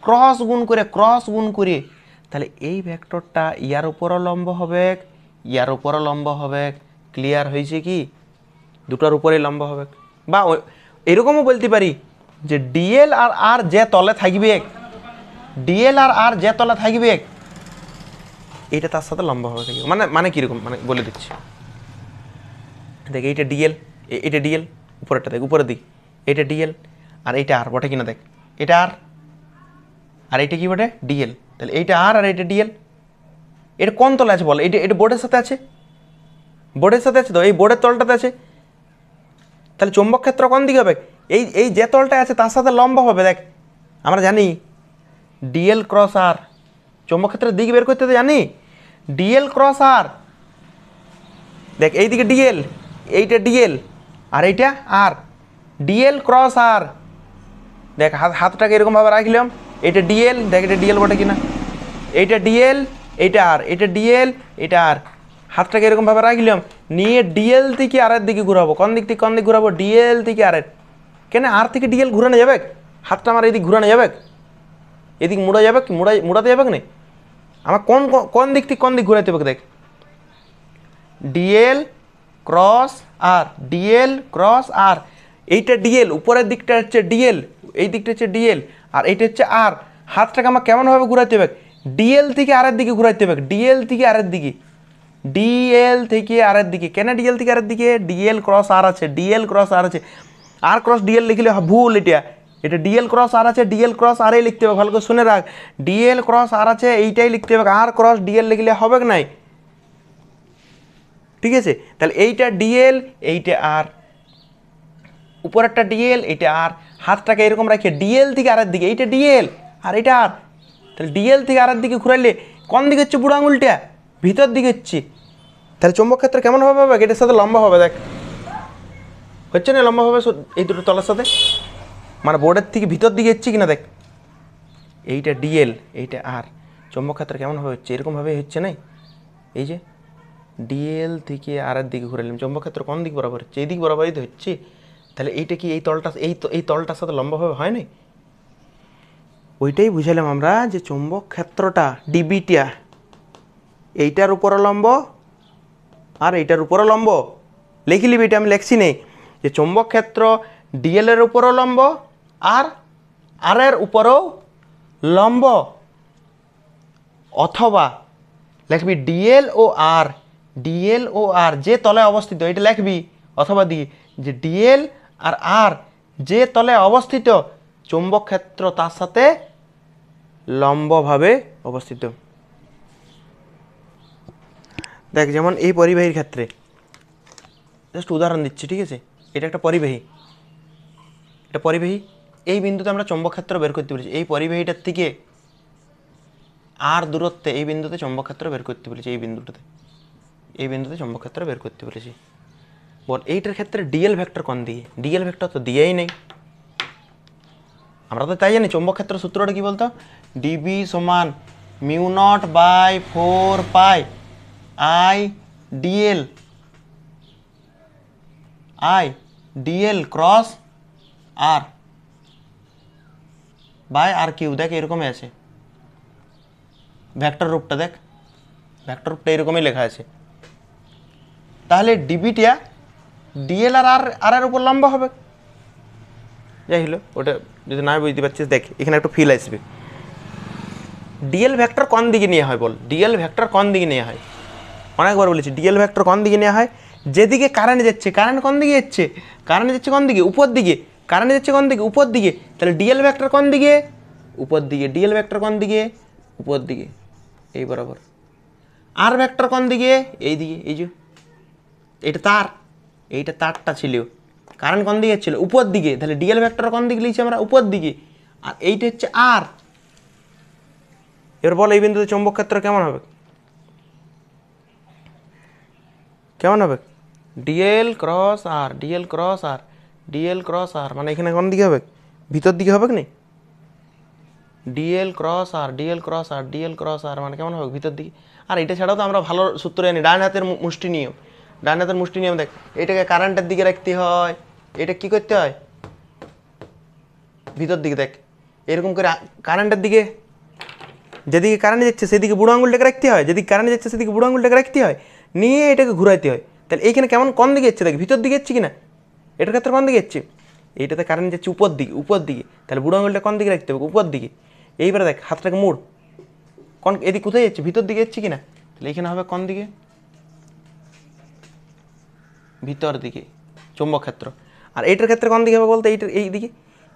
ক্রস গুণ করে, তাহলে এই ভেক্টরটা ইয়ার উপরও লম্ব হবে, ইয়ার উপরও লম্ব হবে। ক্লিয়ার হয়েছে কি? দুটার উপরেই লম্ব হবে। বা এরকমও বলতে পারি যে ডিএল আর আর যে তলে থাকবে, ডিএল আর আর যে তলে থাকবে এইটা তার সাথে লম্ব হবে। মানে মানে কীরকম, মানে বলে দিচ্ছি দেখ। এইটা ডিএল, এটা ডিএল, উপরেরটা দেখ, উপরের দিক এটা ডিএল, আর এইটা আর বটে কিনা দেখ, এটা আর, আর এইটা কি বটে ডিএল। তাহলে এইটা আর আর এইটা ডিএল। এটা কোন তলে আছে বল? এটা এটা বোর্ডের সাথে আছে, বোর্ডের সাথে আছে তো, এই বোর্ডের তলটাতে আছে। তাহলে চৌম্বক ক্ষেত্র কোন দিকে হবে? এই এই যে তলটা আছে তার সাথে লম্ব হবে। দেখ আমরা জানি ডিএল ক্রস আর, চৌম্বক ক্ষেত্রের দিক বের করতে তো জানি ডিএল ক্রস আর। দেখ এইদিকে ডিএল, এইটা ডিএল আর এইটা আর, ডিএল ক্রস আর। দেখ হাতটাকে এরকমভাবে রাখলাম, এটা ডিএল, দেখ এটা ডিএল বটে কিনা, এইটা ডিএল, এইটা আর, এটা ডিএল, এটা আর। হাতটাকে এরকমভাবে রাখলাম, নিয়ে ডিএল থেকে আরের দিকে ঘুরাবো। কোন দিক থেকে কোন দিক ঘুরাবো? ডিএল থেকে আরের। কেন আর থেকে ডিএল ঘুরানো যাবে? হাতটা আমার এদিক ঘুরানো যাবে, এদিক মুড়া যাবে কি? মুড়াতে যাবে না? আমার কোন কোন দিক থেকে কোন দিক ঘুরাইতে হবে? দেখ ডিএল ক্রস আর, ডিএল ক্রস আর। এইটা ডিএল, উপরের দিকটা হচ্ছে ডিএল, এই দিকটা হচ্ছে ডিএল, আর এইটা হচ্ছে আর। হাতটাকে আমার কেমনভাবে ঘুরাইতে হবে? ডিএল থেকে আরের দিকে ঘুরাইতে হবে, ডিএল থেকে আরের দিকে, ডিএল থেকে আরের দিকে। কেন ডিএল থেকে আরের দিকে? ডিএল ক্রস আর আছে, ডিএল ক্রস আর আছে। আর ক্রস ডিএল লিখলে ভুল, এটা এটা ডিএল ক্রস আর আছে, ডিএল ক্রস আরই লিখতে হবে। ভালো করে শুনে রাখ, ডিএল ক্রস আর আছে এইটাই লিখতে হবে, আর ক্রস ডিএল লিখলে হবে নাই। ঠিক আছে? তাহলে এইটা ডিএল, এইটা আর, উপরেরটা ডিএল, এইটা আর। হাতটাকে এরকম রাখে ডিএল থেকে আরের দিকে, এইটা ডিএল আর এটা আর। তাহলে ডিএল থেকে আরের দিকে ঘুরাইলে কোন দিকে হচ্ছে বুড়ো আঙুলটা? ভিতর দিকে হচ্ছে। তাহলে চৌম্বক ক্ষেত্র কেমনভাবে হবে? এটার সাথে লম্বা হবে। দেখ হচ্ছে না লম্বা হবে এই দুটো তলের সাথে, মানে বোর্ডের থেকে ভিতর দিকে হচ্ছে কিনা দেখ। এইটা ডিএল, এইটা আর। চৌম্বক ক্ষেত্র কেমনভাবে হচ্ছে? এরকমভাবে হচ্ছে না? এই যে ডিএল থেকে আরের দিকে ঘুরাইলাম, চৌম্বক ক্ষেত্র কোন দিক বরাবর হচ্ছে? এই দিক বরাবরই তো হচ্ছে। তাহলে এইটা কি এই তলটা, এই তলটার সাথে লম্বাভাবে হয় না? ওইটাই বুঝালাম আমরা যে চৌম্বক ক্ষেত্রটা ডিবিটা এইটার উপর লম্ব আর এইটার উপরও লম্ব। লিখে নিবি, এটা আমি লেখছি নেই, যে চৌম্বক ক্ষেত্র ডিএল এর উপরও লম্ব আর আর এর উপরও লম্ব। অথবা লিখবি ডিএল ও আর, ডিএল ও আর যে তলে অবস্থিত, এটা লিখবি। অথবা দিয়ে যে ডিএল আর আর যে তলে অবস্থিত, চৌম্বক ক্ষেত্র তার সাথে লম্বভাবে অবস্থিত। দেখ যেমন এই পরিবাহীর ক্ষেত্রে জাস্ট উদাহরণ দিচ্ছি, ঠিক আছে? এটা একটা পরিবাহী, এটা পরিবাহী। এই বিন্দুতে আমরা চৌম্বক ক্ষেত্র বের করতে পেরেছি। এই পরিবাহীটার থেকে আর দূরত্বে এই বিন্দুতে চৌম্বক ক্ষেত্র বের করতে পেরেছি। এই বিন্দুটাতে, এই বিন্দুতে চৌম্বক ক্ষেত্র বের করতে পেরেছি। বল এইটার ক্ষেত্রে ডিএল ভেক্টর কোন দিকে? ডিএল ভেক্টর তো দিয়েই নেই। আমরা তো তাই জানি চৌম্বক ক্ষেত্র সূত্রটা কি বলতো? ডিবি সমান mu not by 4 pi I dl, I dl cross R by r cube. দেখ এরকমই আছে ভেক্টর রূপটা, দেখ ভেক্টর রূপটা এরকমই লেখা আছে। তাহলে ডিবিটা ডিএল আর আর এর উপর লম্বা হবে। যাই হলো, ওটা যদি না বুঝতে পারছিস দেখ এখানে একটু ফিল আসবে। ডিএল ভেক্টর কোন দিকে নিয়ে হয় বল? ডিএল ভেক্টর কোন দিকে নিয়ে হয়? অনেকবার বলেছি ডিএল ভেক্টর কোন দিকে নেওয়া হয়? যেদিকে কারেন্ট যাচ্ছে। কারেন্ট কোন দিকে যাচ্ছে? কারেন্ট যাচ্ছে কোন দিকে? উপর দিকে। কারেন্ট যাচ্ছে কোন দিকে? উপর দিকে। তাহলে ডিএল ভেক্টর কোন দিকে? উপর দিকে। ডিএল ভেক্টর কোন দিকে? উপর দিকে, এই বরাবর। আর ভেক্টর কোন দিকে? এই দিকে। এই যে এটা তার, এইটা তারটা ছিল, কারেন্ট কোন দিকে ছিল? উপর দিকে। তাহলে ডিএল ভেক্টর কোন দিকে লিখছি আমরা? উপর দিকে। আর এইটা হচ্ছে আর। এবার বল এই বিন্দুতে চৌম্বক ক্ষেত্র কেমন হবে? কেমন হবে? ডিএল ক্রস আর, ডিএল ক্রস আর, ডিএল ক্রস আর। মানে এখানে কোন দিকে হবে? ভিতর দিকে হবে কি? ডিএল ক্রস আর, ডিএল ক্রস আর, ডিএল ক্রস আর মানে কেমন হবে? ভিতর দিকে। আর এটা ছাড়াও তো আমরা ভালো সূত্র জানি, ডান হাতের মুষ্টি নিয়ম। ডান হাতের মুষ্টি নিয়ম দেখ, এটাকে কারেন্টের দিকে রাখতে হয়, এটা কি করতে হয়? ভিতর দিকে। দেখ এরকম করে কারেন্টের দিকে যেদিকে কারেন্ট যাচ্ছে সেদিকে বুড়ো আঙুলটাকে রাখতে হয়, যেদিকে কারেন্ট যাচ্ছে সেদিকে বুড়ো আঙুলটাকে রাখতে হয়, নিয়ে এটাকে ঘুরাইতে হয়। তাহলে এইখানে কেমন কোন দিকে যাচ্ছে দেখ, ভিতর দিকে যাচ্ছে কিনা, এটার ক্ষেত্রে কোন দিকে যাচ্ছে, এইটাতে কারেন্ট যাচ্ছে উপর দিকে, উপর দিকে, তাহলে বুড়ো আঙুলটা কোন দিকে রাখতে হবে, উপর দিকে। এইবারে দেখ হাতটাকে মুড়, কোন এদিকে কোথায় যাচ্ছে, ভিতর দিকে যাচ্ছে কিনা, তাহলে এইখানে হবে কোন দিকে, ভিতর দিকে চৌম্বক ক্ষেত্র। আর এইটার ক্ষেত্রে কোন দিকে হবে বলতে, এইটার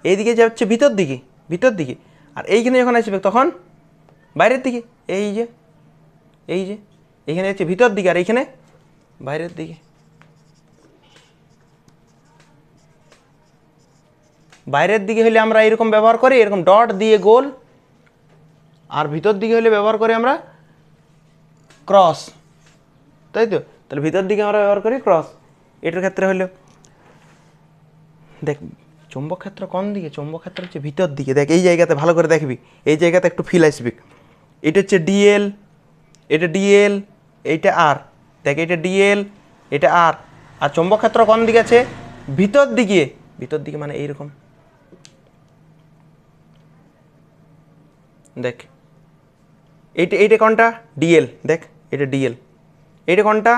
এইদিকে যাচ্ছে ভিতর দিকে, ভিতর দিকে। আর এইখানে যখন আসবে তখন বাইরের দিকে, এই যে এইখানে যাচ্ছে ভিতর দিকে, আর এইখানে বাইরের দিকে। বাইরের দিকে হলে আমরা এরকম ব্যবহার করি, এরকম ডট দিয়ে গোল, আর ভিতর দিকে হলে ব্যবহার করি আমরা ক্রস, তাই তো। তাহলে ভিতর দিকে আমরা ব্যবহার করি ক্রস। এটার ক্ষেত্রে হলো দেখ চৌম্বক ক্ষেত্র কোন দিকে, চৌম্বক ক্ষেত্র হচ্ছে ভিতর দিকে। দেখ এই জায়গাতে ভালো করে দেখবি, এই জায়গাতে একটু ফিল আসবি। এটা হচ্ছে ডিএল, এটা ডিএল, এইটা আর, দেখ এটা ডিএল, এটা আর। আর চৌম্বক ক্ষেত্র কোন দিকে আছে, ভিতর দিকে, ভিতর দিকে মানে এইরকম। দেখ এইটা কোনটা, ডিএল, দেখ এটা ডিএল, এইটা কোনটা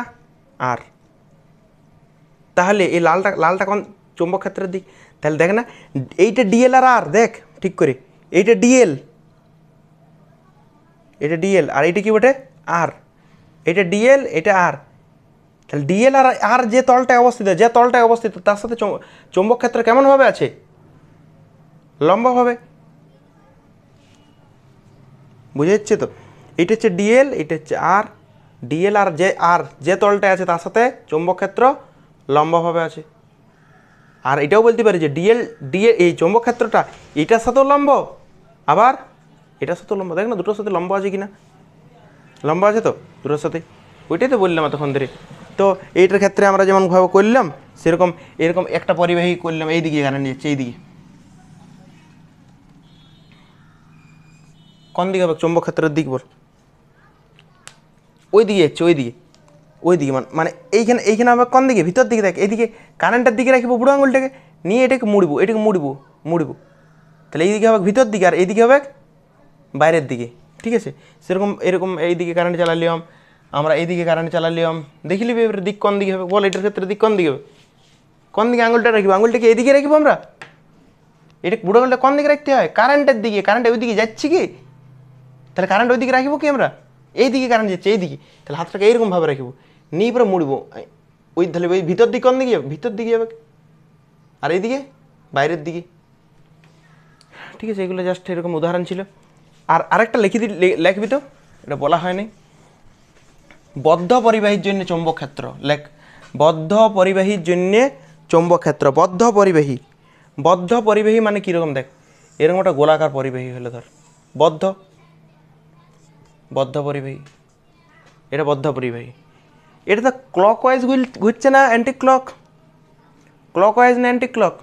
আর। তাহলে এই লালটা কোন চৌম্বক ক্ষেত্রের দিক, তাহলে দেখ না এইটা ডিএল আর আর, দেখ ঠিক করে এইটা ডিএল, এটা ডিএল, আর এইটা কি বটে আর, এটা ডিএল, এটা আর। তাহলে ডিএল আর আর যে তলটায় অবস্থিত তার সাথে চৌম্বক ক্ষেত্র কেমনভাবে আছে, লম্বাভাবে। বুঝে যাচ্ছে তো, এটা হচ্ছে ডিএল, এটা হচ্ছে আর, ডিএল আর যে তলটায় আছে তার সাথে চৌম্বক ক্ষেত্র লম্বাভাবে আছে। আর এটাও বলতে পারি যে ডিএল এই চৌম্বক ক্ষেত্রটা এটার সাথেও লম্ব, আবার এটার সাথেও লম্ব। দেখ না দুটোর সাথে লম্ব আছে কিনা, লম্ব আছে তো দুটোর সাথে, ওইটাই তো বললাম এতক্ষণ ধরে। তো এইটার ক্ষেত্রে আমরা যেমনভাবে করলাম সেরকম এরকম একটা পরিবাহী করলাম, এইদিকে কারেন্ট যাচ্ছে, এইদিকে কোন দিকে হবে চৌম্বক ক্ষেত্রের দিক বল, ওই দিকে যাচ্ছে, ওইদিকে মানে এইখানে হবে কোন দিকে, ভিতর দিকে। দেখ এইদিকে কারেন্টের দিকে রাখবো বুড়ো আঙুলটাকে, নিয়ে এটাকে মুড়বো, তাহলে এইদিকে হবে ভিতর দিকে, আর এইদিকে হবে বাইরের দিকে, ঠিক আছে। সেরকম এরকম এইদিকে কারেন্ট চালালাম আমরা, এইদিকে কারেন্ট চালালাম, দেখি লিবি এবার দিক কোন দিকে হবে বল, এটার ক্ষেত্রে দিক কোন দিকে হবে, কোন দিকে আঙুলটা রাখবো, আঙুলটাকে এইদিকে রাখবো আমরা, এটা বুড়ো আঙুলটা কোন দিকে রাখতে হয়, কারেন্টের দিকে, কারেন্ট ওইদিকে যাচ্ছে কি, তাহলে কারেন্ট ওইদিকে রাখবো কি আমরা, এইদিকে কারেন্ট যাচ্ছে এইদিকে, তাহলে হাতটাকে এইরকমভাবে রাখবো, নিয়ে পরে মুড়বো, ওই তাহলে ওই ভিতর দিকে কোন দিকে যাবে, ভিতর দিকে যাবে, আর এইদিকে বাইরের দিকে, ঠিক আছে। এগুলো জাস্ট এরকম উদাহরণ ছিল। আর আরেকটা লিখবি তো, এটা বলা হয়নি, বদ্ধ পরিবাহীর জন্য চৌম্বক ক্ষেত্র, লেখ বদ্ধ পরিবাহীর জন্য চৌম্বক ক্ষেত্র। বদ্ধ পরিবাহী মানে কীরকম, দেখ এরকম একটা গোলাকার পরিবাহী হলো ধর, বদ্ধ পরিবাহী, এটা বদ্ধ পরিবাহী। এটা তো ক্লক ওয়াইজ ঘুরছে না অ্যান্টি ক্লক, ক্লক ওয়াইজ না অ্যান্টি ক্লক,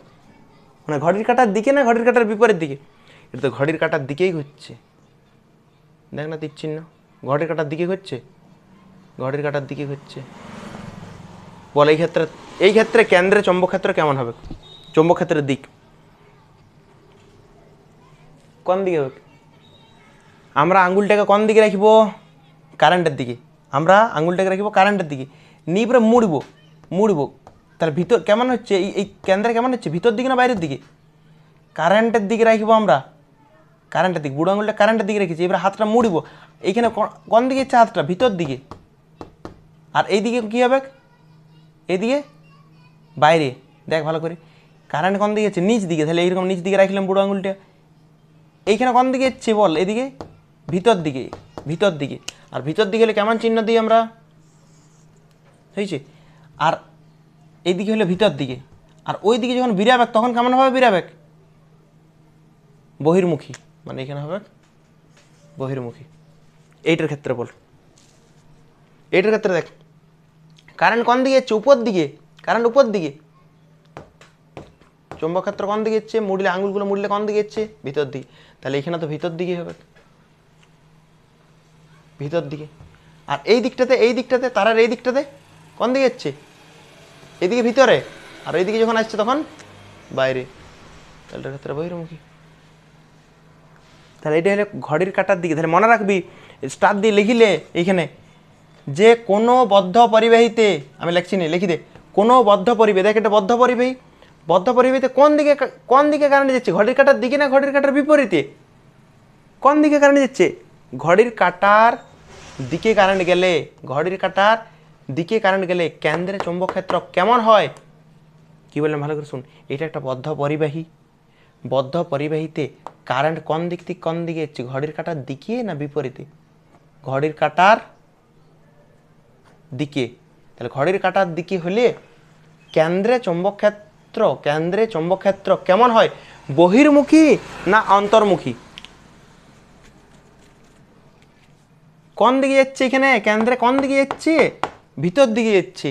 মানে ঘড়ির কাঁটার দিকে না ঘড়ির কাঁটার বিপরীত দিকে, এটা তো ঘড়ির কাঁটার দিকেই ঘুরছে, দেখ না তীর চিহ্ন, ঘড়ির কাঁটার দিকে ঘুরছে, ঘড়ির কাঁটার দিকে ঘুরছে। বল এই ক্ষেত্রে কেন্দ্রে চৌম্বক ক্ষেত্র কেমন হবে, চৌম্বক ক্ষেত্রের দিক কোন দিকে হবে, আমরা আঙুলটাকে কোন দিকে রাখবো, কারেন্টের দিকে, আমরা আঙুলটাকে রাখবো কারেন্টের দিকে, নিয়ে পরে মুড়বো, তাহলে ভিতর কেমন হচ্ছে, এই কেন্দ্রে কেমন হচ্ছে, ভিতর দিকে না বাইরের দিকে, কারেন্টের দিকে রাখবো আমরা, কারেন্টের দিকে, বুড়ো আঙুলটা কারেন্টের দিকে রেখেছি, এবার হাতটা মুড়বো, এইখানে কোন দিকে ইচ্ছে হাতটা, ভিতর দিকে, আর এইদিকে কী হবে, এইদিকে বাইরে। দেখ ভালো করে কারেন্ট কোন দিকে যাচ্ছে, নিচ দিকে, তাহলে এইরকম নিচ দিকে রাখলাম বুড়ো আঙুলটা, এইখানে কোন দিকে যাচ্ছে বল, এদিকে ভিতর দিকে, আর ভিতর দিকে হলে কেমন চিহ্ন দিই আমরা, হয়েছে। আর এইদিকে হলে ভিতর দিকে, আর ওই দিকে যখন বিরাবেক তখন কেমনভাবে বিরাবেক, বহির্মুখী, মানে এখানে হবে বহির্মুখী। এইটার ক্ষেত্রে বল, এইটার ক্ষেত্রে দেখ কারেন্ট কোন দিকে যাচ্ছে, উপর দিকে, কারেন্ট উপর দিকে, চৌম্বক ক্ষেত্র কোন দিকে যাচ্ছে, মুড়লে আঙুলগুলো মুড়লে কোন দিকে যাচ্ছে, ভিতর দিকে, তাহলে এখানে তো ভিতর দিকে হবে, ভিতর দিকে। আর এই দিকটাতে তারার এই দিকটাতে কোন দিকে যাচ্ছে, এদিকে ভিতরে, আর এইদিকে যখন আসছে তখন বাইরে, তাহলে ক্ষেত্রে বহির্মুখী। তাহলে এটা হলো ঘড়ির কাঁটার দিকে। তাহলে মনে রাখবি স্টার দিয়ে লিখিলে এইখানে যে কোনো বদ্ধ পরিবাহীতে, আমি লিখছি না, লিখি দে, কোনো বদ্ধ পরিবাহী, দেখ এটা বদ্ধ পরিবাহী, বদ্ধ পরিবাহীতে কোন দিকে কারেন্ট যাচ্ছে, ঘড়ির কাঁটার দিকে না ঘড়ির কাঁটার বিপরীতে? কোন দিকে কারেন্ট যাচ্ছে? ঘড়ির কাঁটার দিকে কারেন্ট গেলে, ঘড়ির কাঁটার দিকে কারেন্ট গেলে কেন্দ্রে চৌম্বক ক্ষেত্র কেমন হয়? কি বললাম ভালো করে শুন, এটা একটা বদ্ধ পরিবাহী, বদ্ধ পরিবাহীতে কারেন্ট কোন দিক থেকে কোন দিকে যাচ্ছে, ঘড়ির কাঁটার দিকে না বিপরীতে? ঘড়ির কাঁটার দিকে। তাহলে ঘড়ির কাঁটার দিকে হলে কেন্দ্রে চৌম্বক ক্ষেত্র কেমন হয়, বহির্মুখী না অন্তর্মুখী? কোন দিকে যাচ্ছে এখানে, কেন্দ্রে কোন দিকে যাচ্ছে, ভিতর দিকে যাচ্ছে।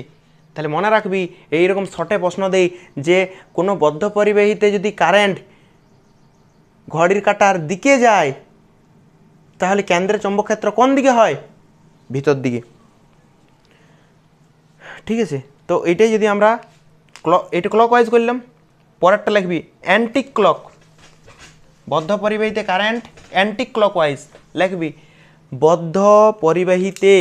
তাহলে মনে রাখবি এইরকম শর্টে প্রশ্ন দেই যে কোনো বদ্ধ পরিবাহীতে যদি কারেন্ট ঘড়ির কাঁটার দিকে যায় তাহলে কেন্দ্রের চৌম্বক ক্ষেত্র কোন দিকে হয়, ভিতর দিকে। ঠিক আছে, তো এইটাই যদি আমরা এটা ক্লকওয়াইজ করলাম, পরেরটা লিখবি অ্যান্টি ক্লক, বদ্ধ পরিবাহীতে কারেন্ট অ্যান্টি ক্লকওয়াইজ লিখবি, বদ্ধ পরিবাহীতে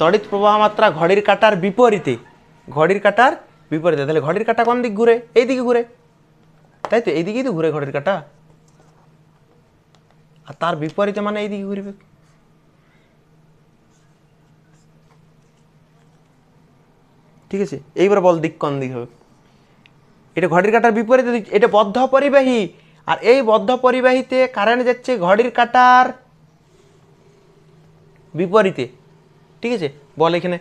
তড়িৎ প্রবাহ মাত্রা ঘড়ির কাঁটার বিপরীতে, ঘড়ির কাঁটার বিপরীতে। তাহলে ঘড়ির কাঁটা কোন দিক ঘুরে, এই দিকে ঘুরে, তাই তো, এই দিকেই তো ঘুরে ঘড়ির কাঁটা, আর তার বিপরীতে মানে এই দিকে ঘুরবে। ঠিক আছে, এইবার বল দিক কোন দিক হবে? এটা ঘড়ির কাঁটার বিপরীতে, এটা বদ্ধ পরিবাহী, আর এই বদ্ধ পরিবাহীতে কারেন্ট যাচ্ছে ঘড়ির কাঁটার বিপরীতে। ঠিক আছে, বল এখানে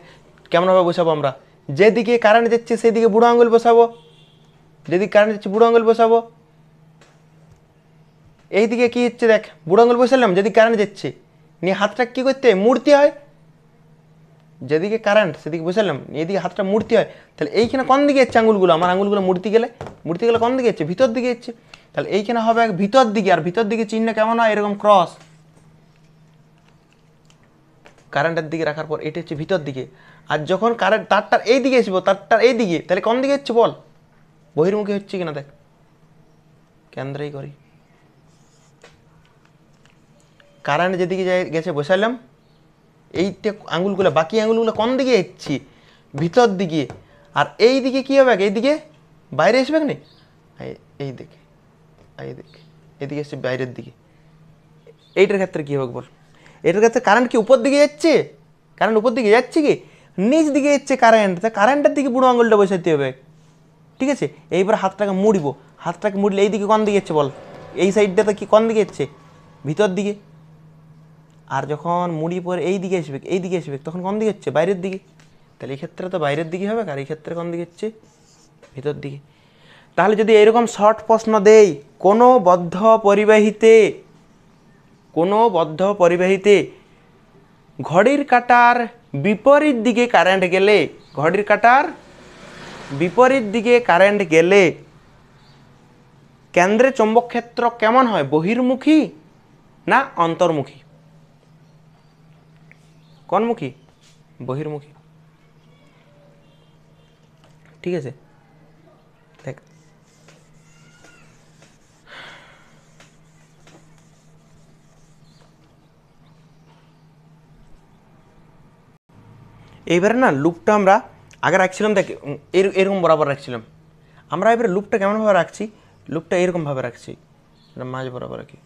কেমনভাবে বসাবো আমরা, যেদিকে কারেন্ট যাচ্ছে সেদিকে বুড়ো আঙুল বসাবো, যেদিকে কারেন্ট যাচ্ছে বুড়ো আঙুল বসাবো। এইদিকে কি হচ্ছে দেখ, বুড়ো আঙুল বসালাম যেদিকে কারেন্ট যাচ্ছে, নিয়ে হাতটা কি করতে মুড়তে হয়, যেদিকে কারেন্ট সেদিকে বসালাম, এদিকে হাতটা মুড়তে হয়। তাহলে এইখানে কোন দিকে যাচ্ছে আঙুলগুলো, আমার আঙুলগুলো মুড়তে গেলে কোন দিকে যাচ্ছে, ভিতর দিকে যাচ্ছে। তাহলে এইখানে হবে ভিতর দিকে, আর ভিতর দিকে চিহ্ন কেমন হয়, এরকম ক্রস, কারেন্টের দিকে রাখার পর এটা হচ্ছে ভিতর দিকে। আর যখন কারেন্ট তারটার এই দিকে আসবো, তারটার এই দিকে, তাহলে কোন দিকে হচ্ছে বল, বহির্মুখী হচ্ছে কিনা দেখ, কেন্দ্রেই করি, কারেন্ট যেদিকে গেছে বসালাম, এইটা আঙুলগুলো, বাকি আঙুলগুলো কোন দিকে যাচ্ছে, ভিতর দিকে। আর এই দিকে কী হবে, এই দিকে বাইরে আসবে না, এই দিকে, এই দিকে, এদিকে আসছে বাইরের দিকে। এইটার ক্ষেত্রে কী হবে বল, এটার ক্ষেত্রে কারেন্ট কি উপর দিকে যাচ্ছে, কারেন্ট উপর দিকে যাচ্ছে কি নিচ দিকে যাচ্ছে কারেন্ট, তা কারেন্টের দিকে বুড়ো আঙুলটা বসাতে হবে। ঠিক আছে, এইবার হাতটাকে মুড়ব, হাতটাকে মুড়লে এই দিকে কোন দিকে যাচ্ছে বল, এই সাইডটাতে কি কোন দিকে যাচ্ছে, ভিতর দিকে। আর যখন মুড়ি পরে এই দিকে আসবে তখন কোন দিকে হচ্ছে, বাইরের দিকে। তাহলে এই ক্ষেত্রে তো বাইরের দিকে হবে, আর এই ক্ষেত্রে কোন দিকে হচ্ছে, ভিতর দিকে। তাহলে যদি এরকম শর্ট প্রশ্ন দেই, কোনো বদ্ধ পরিবাহীতে ঘড়ির কাঁটার বিপরীত দিকে কারেন্ট গেলে, ঘড়ির কাঁটার বিপরীত দিকে কারেন্ট গেলে কেন্দ্রে চৌম্বক ক্ষেত্র কেমন হয়, বহির্মুখী না অন্তর্মুখী? কোনমুখী, বহির্মুখী। ঠিক আছে, দেখ এইবারে না লুপটা আমরা আগে রাখছিলাম, দেখ এরকম বরাবর রাখছিলাম, আমরা এবারে লুপটা কেমনভাবে রাখছি, লুপটা এরকমভাবে রাখছি, মাঝ বরাবর রাখি।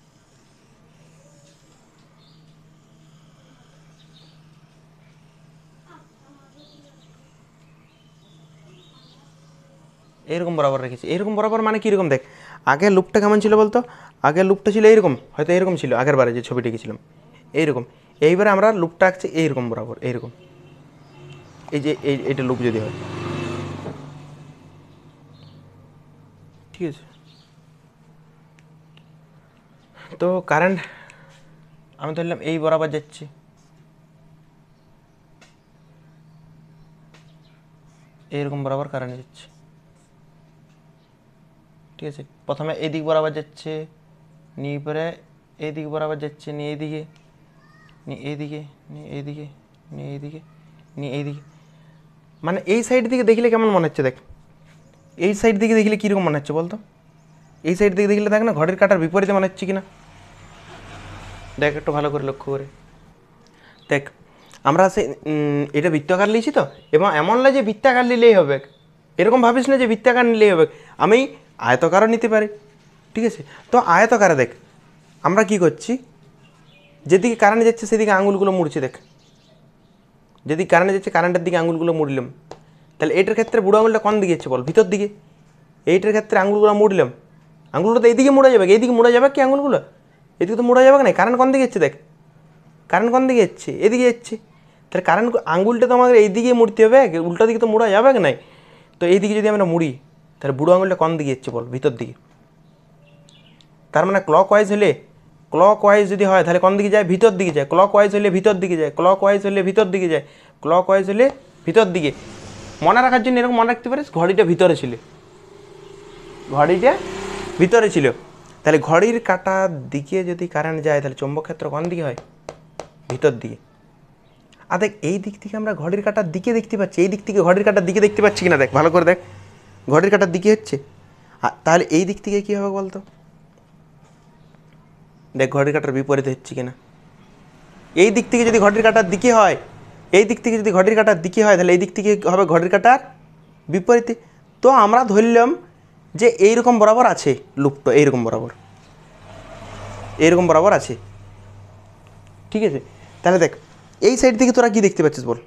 এরকম বরাবর রেখেছি, এরকম বরাবর মানে কীরকম দেখ, আগে লুপটা কেমন ছিল বলতো, আগে লুপটা ছিল এইরকম, হয়তো এরকম ছিল আগের বারে যে ছবিটা এঁকেছিলাম এইরকম। এইবারে আমরা লুপটা আঁকছি এইরকম বরাবর, এইরকম, এই যে এইটা লুপ যদি হয়। ঠিক আছে, তো কারেন্ট আমি ধরলাম এই বরাবর যাচ্ছি, এইরকম বরাবর কারেন্ট যাচ্ছে। ঠিক আছে, প্রথমে এই দিক বরাবর যাচ্ছে, নিয়ে পরে এই দিক বরাবর যাচ্ছে, নিয়ে এইদিকে, নিয়ে এইদিকে, নিয়ে এইদিকে, নিয়ে এইদিকে, নিয়ে এইদিকে, মানে এই সাইড দিকে দেখলে কেমন মনে হচ্ছে দেখ, এই সাইড দিকে দেখলে কীরকম মনে হচ্ছে বলতো, এই সাইড দিকে দেখলে দেখ না ঘড়ির কাঁটার বিপরীতে মনে হচ্ছে কি না, দেখ একটু ভালো করে লক্ষ্য করে দেখ। আমরা সে এটা বৃত্তাকার নিয়েছি তো, এবং এমন নয় যে বৃত্তাকার নিলেই হবে, এরকম ভাবিস না যে বৃত্তাকার নিলেই হবে, আমি আয়তকারও নিতে পারি, ঠিক আছে। তো আয়তকারে দেখ আমরা কি করছি, যেদিকে কারেন্ট যাচ্ছে সেদিকে আঙুলগুলো মুড়ছি দেখ, যেদিকে কারেন্ট যাচ্ছে কারেন্টের দিকে আঙুলগুলো মুড়লাম, তাহলে এইটার ক্ষেত্রে বুড়ো আঙুলটা কোন দিকে যাচ্ছে বল, ভিতর দিকে। এইটার ক্ষেত্রে আঙুলগুলো মুড়লাম, আঙুলগুলো তো এইদিকে মোড়া যাবে, এইদিকে মোড়া যাবে কি আঙুলগুলো, এদিকে তো মোড়া যাবে না, কারেন্ট কোন দিকে যাচ্ছে দেখ, কারেন্ট কোন দিকে যাচ্ছে, এদিকে যাচ্ছে, তাহলে কারেন্ট আঙুলটা তো আমাদের এইদিকে মুড়তে হবে, উল্টা দিকে তো মোড়া যাবে নাই। তো এইদিকে যদি আমরা মুড়ি তাহলে বুড়ো আঙুলটা কোন দিকে যাচ্ছে বল, ভিতর দিকে। তার মানে ক্লক ওয়াইজ হলে, ক্লক ওয়াইজ যদি হয় তাহলে কোন দিকে যায়, ভিতর দিকে যায়, ক্লক ওয়াইজ হলে ভিতর দিকে যায়, ক্লক ওয়াইজ হলে ভিতর দিকে যায়, ক্লক ওয়াইজ হলে ভিতর দিকে। মনে রাখার জন্য এরকম মনে রাখতে পারিস, ঘড়িটা ভিতরে ছিল, ঘড়িটা ভিতরে ছিল, তাহলে ঘড়ির কাঁটার দিকে যদি কারেন্ট যায় তাহলে চৌম্বক ক্ষেত্র কোন দিকে হয়, ভিতর দিকে। আর দেখ এই দিক থেকে আমরা ঘড়ির কাঁটার দিকে দেখতে পাচ্ছি, এই দিক থেকে ঘড়ির কাঁটার দিকে দেখতে পাচ্ছি কিনা দেখ ভালো করে দেখ, ঘড়ির কাঁটার দিকে হচ্ছে, তাহলে এই দিক থেকে কী হবে বলতো, দেখ ঘড়ির কাঁটার বিপরীতে হচ্ছে কিনা। এই দিক থেকে যদি ঘড়ির কাঁটার দিকে হয়, এই দিক থেকে যদি ঘড়ির কাঁটার দিকে হয় তাহলে এই দিক থেকে হবে ঘড়ির কাঁটার বিপরীতে। তো আমরা ধরলাম যে এইরকম বরাবর আছে লুপটা, এইরকম বরাবর, এইরকম বরাবর আছে, ঠিক আছে। তাহলে দেখ এই সাইড থেকে তোরা কি দেখতে পাচ্ছিস বল,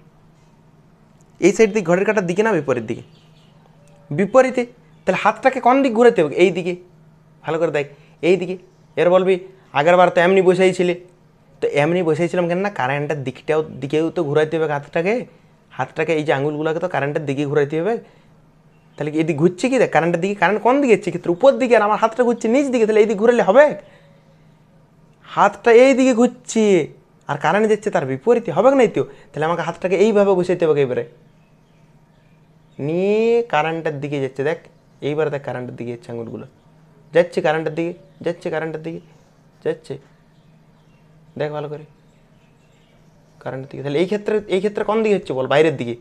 এই সাইড দিকে ঘড়ির কাঁটার দিকে না বিপরীত দিকে, বিপরীতে। তাহলে হাতটাকে কোন দিক ঘুরাতে হবে, এই দিকে, ভালো করে দেখ এই দিকে। এর বলবি আগের বার তো এমনি বসেইছিলে, তো এমনি বসেছিলাম কেন না, কারেন্টের দিকেও তো ঘুরাইতে হবে হাতটাকে, হাতটাকে এই যে আঙুলগুলোকে তো কারেন্টের দিকে ঘুরাইতে হবে। তাহলে কি এদিকে ঘুরছে কি দেখ কারেন্টের দিকে, কারেন্ট কোন দিকে যাচ্ছে ক্ষেত্রে উপর দিকে, আর আমার হাতটা ঘুরছে নিচ দিকে, তাহলে এই দিকে ঘুরালে হবে, হাতটা এই দিকে ঘুরছে আর কারেন্ট যাচ্ছে তার বিপরীতে, হবে নাই তো। তাহলে আমাকে হাতটাকে এইভাবে বসাইতে হবে, এবারে নিয়ে কারেন্টের দিকে যাচ্ছে দেখ, এইবারে দেখ কারেন্টের দিকে যাচ্ছে আঙুলগুলো, যাচ্ছে কারেন্টের দিকে, যাচ্ছে কারেন্টের দিকে, যাচ্ছে, দেখ ভালো করে কারেন্টের দিকে। তাহলে এই ক্ষেত্রে কোন দিকে হচ্ছে বল, বাইরের দিকে।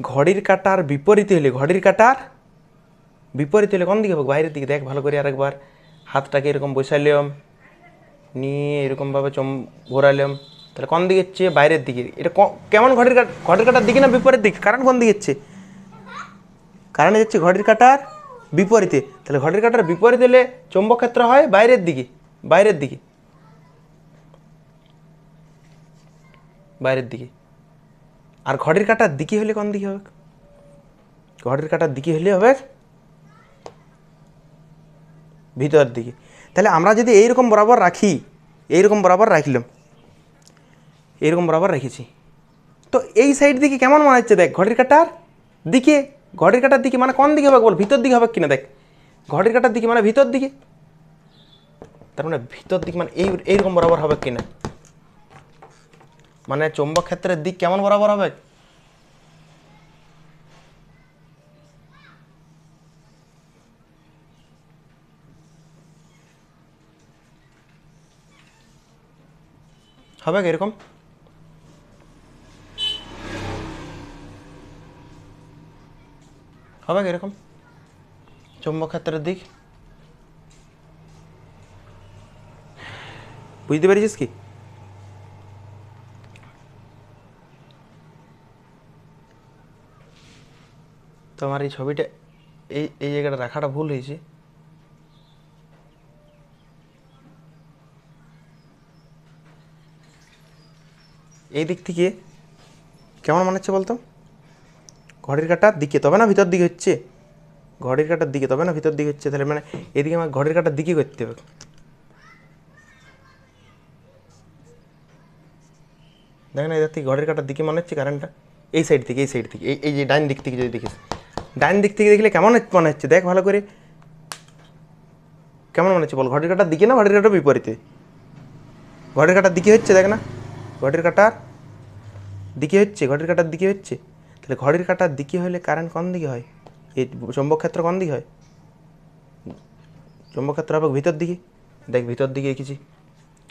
ঘড়ির কাঁটার বিপরীতে হলে, ঘড়ির কাঁটার বিপরীতে হলে কোন দিকে হবে, বাইরের দিকে। দেখ ভালো করে আরেকবার, হাতটাকে এরকম বসাইলাম, নিয়ে এরকমভাবে ঘোরালাম, তাহলে কোন দিকে হচ্ছে, বাইরের দিকে। এটা কেমন ঘড়ির কাঁটার দিকে না বিপরীত দিকে, কারেন্ট কোন দিকে হচ্ছে, কারেন্ট যাচ্ছে ঘড়ির কাঁটার বিপরীতে। তাহলে ঘড়ির কাঁটার বিপরীতে হলে চৌম্বক ক্ষেত্র হয় বাইরের দিকে, বাইরের দিকে, বাইরের দিকে। আর ঘড়ির কাঁটার দিকে হলে কোন দিকে হবে, ঘড়ির কাঁটার দিকে হলে হবে ভিতর দিকে। তাহলে আমরা যদি এইরকম বরাবর রাখি, এইরকম বরাবর রাখলাম, এইরকম বরাবর রেখেছি, তো এই সাইড দিকে কেমন মনে হচ্ছে দেখ, ঘড়ির কাঁটার দিকে, ঘড়ির কাঁটার দিকে মানে কোন দিকে হবে বল, ভিতর দিকে হবে কিনা দেখ, ঘড়ির কাঁটার দিকে মানে ভিতর দিকে, তার মানে ভিতর দিকে মানে এইরকম বরাবর হবে কিনা, মানে চৌম্বক ক্ষেত্রের দিক কেমন বরাবর হবে, হবে এরকম, হবে এরকম চৌম্বক ক্ষেত্রের দিক, বুঝতে পেরেছিস কি। তো আমার এই ছবিটা এই জায়গাটা রাখাটা ভুল হয়েছে, এই দিক থেকে কেমন মনে হচ্ছে বলতো, ঘড়ির কাঁটার দিকে, তবে না ভিতর দিকে হচ্ছে, ঘড়ির কাঁটার দিকে তবে না ভিতর দিকে হচ্ছে, তাহলে মানে এদিকে আমার ঘড়ির কাঁটার দিকে করতে হবে। দেখ না এদের থেকে ঘড়ির কাঁটার দিকে মনে হচ্ছে কারেন্টটা, এই সাইড থেকে, এই সাইড থেকে, এই যে ডাইন দিক থেকে যদি দেখিস, ডাইন দিক থেকে দেখলে কেমন মনে হচ্ছে দেখ ভালো করে, কেমন মনে হচ্ছে বল, ঘড়ির কাঁটার দিকে না ঘড়ির কাঁটার বিপরীতে, ঘড়ির কাঁটার দিকে হচ্ছে দেখ না, ঘড়ির কাঁটার দিকে হচ্ছে, ঘড়ির কাঁটার দিকে হচ্ছে। তাহলে ঘড়ির কাঁটার দিকে হলে কারেন্ট কোন দিকে হয়, এই চৌম্বক ক্ষেত্র কোন দিকে হয়, চৌম্বক ক্ষেত্র হবে ভিতর দিকে, দেখ ভিতর দিকে এঁকেছি,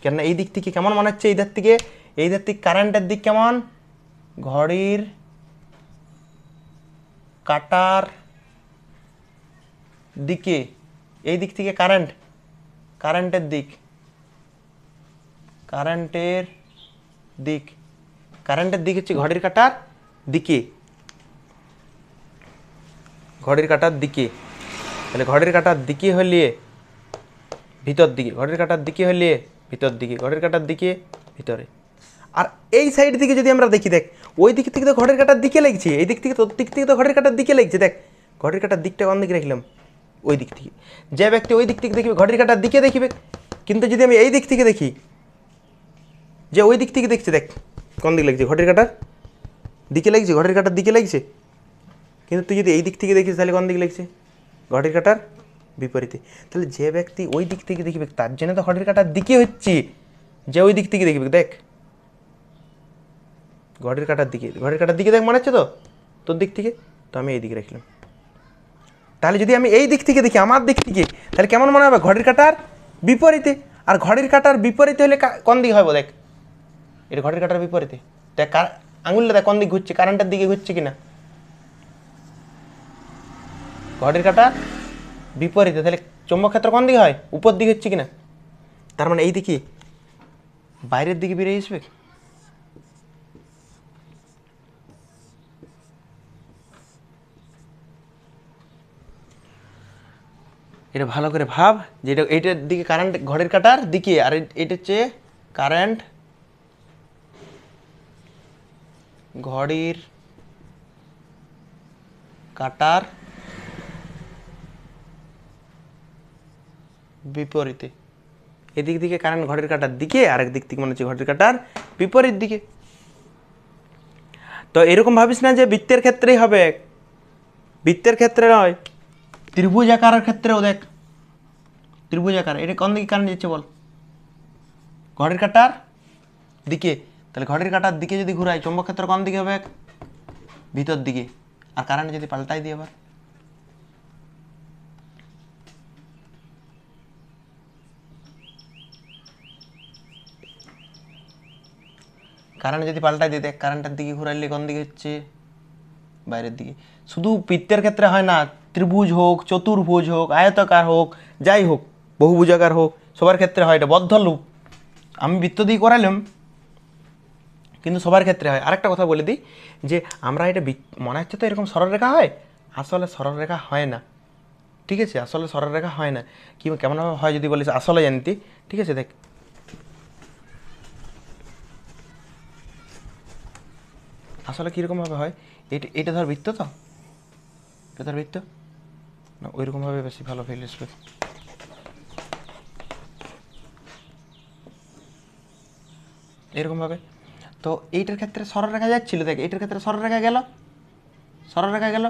কেননা এই দিক থেকে কেমন মনে হচ্ছে, এই ধার থেকে কারেন্টের দিক কেমন, ঘড়ির কাটার দিকে, এই দিক থেকে কারেন্টের দিক, কারেন্টের দিক হচ্ছে ঘড়ির কাঁটার দিকে, ঘড়ির কাঁটার দিকে। তাহলে ঘড়ির কাঁটার দিকে হলে ভিতর দিকে, ঘড়ির কাঁটার দিকে হলে ভিতর দিকে, ঘড়ির কাঁটার দিকে ভিতরে। আর এই সাইড থেকে যদি আমরা দেখি, দেখ ওই দিক থেকে তো ঘড়ির কাঁটার দিকে লাগছে, এই দিক থেকে তোর দিক থেকে তো ঘড়ির কাঁটার দিকে লাগছে। দেখ ঘড়ির কাঁটার দিকটা কোন দিকে রাখলাম, ওই দিক থেকে। যে ব্যক্তি ওই দিক থেকে দেখবে ঘড়ির কাঁটার দিকে দেখবে, কিন্তু যদি আমি এই দিক থেকে দেখি, যে ওই দিক থেকে দেখছে, দেখ কোন দিকে লাগছে, ঘড়ির কাঁটার দিকে লাগছে, ঘড়ির কাঁটার দিকে লাগছে। কিন্তু তুই যদি এই দিক থেকে দেখিস তাহলে কোন দিকে লাগছে, ঘড়ির কাঁটার বিপরীতে। তাহলে যে ব্যক্তি ওই দিক থেকে দেখবে তার জন্য তো ঘড়ির কাঁটার দিকে হচ্ছে, যে ওই দিক থেকে দেখবে, দেখ ঘড়ির কাঁটার দিকে দেখ মনে হচ্ছে তো তোর দিক থেকে, তো আমি এই দিকে রাখলাম। তাহলে যদি আমি এই দিক থেকে দেখি আমার দিক থেকে, তাহলে কেমন মনে হবে, ঘড়ির কাঁটার বিপরীতে। আর ঘড়ির কাঁটার বিপরীতে হলে কোন দিকে হবে, দেখ এটা ঘড়ির কাঁটার বিপরীতে। দেখ আঙুলটা দেখ কোন দিক ঘুরছে, কারেন্টের দিকে ঘুরছে কিনা, ঘড়ির কাঁটার বিপরীতে। তাহলে চৌম্বক ক্ষেত্র কোন দিকে হয়, উপর দিকে হচ্ছে কিনা, তার মানে এই দিকে বাইরের দিকে বেরিয়ে আসবে। এটা ভালো করে ভাব, যে এটা এইটার দিকে কারেন্ট ঘড়ির কাঁটার দিকে, আর এটা হচ্ছে কারেন্ট ঘড়ির কাঁটার বিপরীতে। এদিক দিকে কারেন্ট ঘড়ির কাঁটার দিকে, আর একদিক থেকে মনে হচ্ছে ঘড়ির কাঁটার বিপরীত দিকে। তো এরকম ভাবিস না যে বৃত্তের ক্ষেত্রেই হবে, বৃত্তের ক্ষেত্রে নয়, ত্রিভুজ আকারের ক্ষেত্রেও দেখ, ত্রিভুজ আকার এটা কোন দিকে কারেন্ট যাচ্ছে বল, ঘড়ির কাঁটার দিকে। তাহলে ঘড়ির কাঁটার দিকে যদি ঘুরাই, চৌম্বক ক্ষেত্র কোন দিকে হবে, ভিতর দিকে। আর কারেন্ট যদি পাল্টাই দিই আবার, কারেন্ট যদি পাল্টাই দিই, দেখ কারেন্টের দিকে ঘুরাইলে কোন দিকে হচ্ছে, বাইরের দিকে। শুধু বৃত্তের ক্ষেত্রে হয় না, ত্রিভুজ হোক, চতুর্ভুজ হোক, আয়তাকার হোক, যাই হোক, বহুভুজাকার হোক, সবার ক্ষেত্রে হয়। এটা বদ্ধ লুপ, আমি বৃত্ত দিয়ে করাইলাম, কিন্তু সবার ক্ষেত্রে হয়। আরেকটা কথা বলে দিই, যে আমরা এটা মনে হচ্ছে তো এরকম সরলরেখা হয়, আসলে সরলরেখা হয় না, ঠিক আছে, আসলে সরলরেখা হয় না। কি কেমনভাবে হয় যদি বলিস, আসলে জানতি, ঠিক আছে। দেখ আসলে কীরকমভাবে হয়, এটা ধর বৃত্ত, তো এটা ধর বৃত্ত না, ওইরকমভাবে বেশি ভালো ফিল আসবে। এরকমভাবে, তো এইটার ক্ষেত্রে সরলরেখা যাচ্ছিল, দেখ এইটার ক্ষেত্রে সরলরেখা গেল,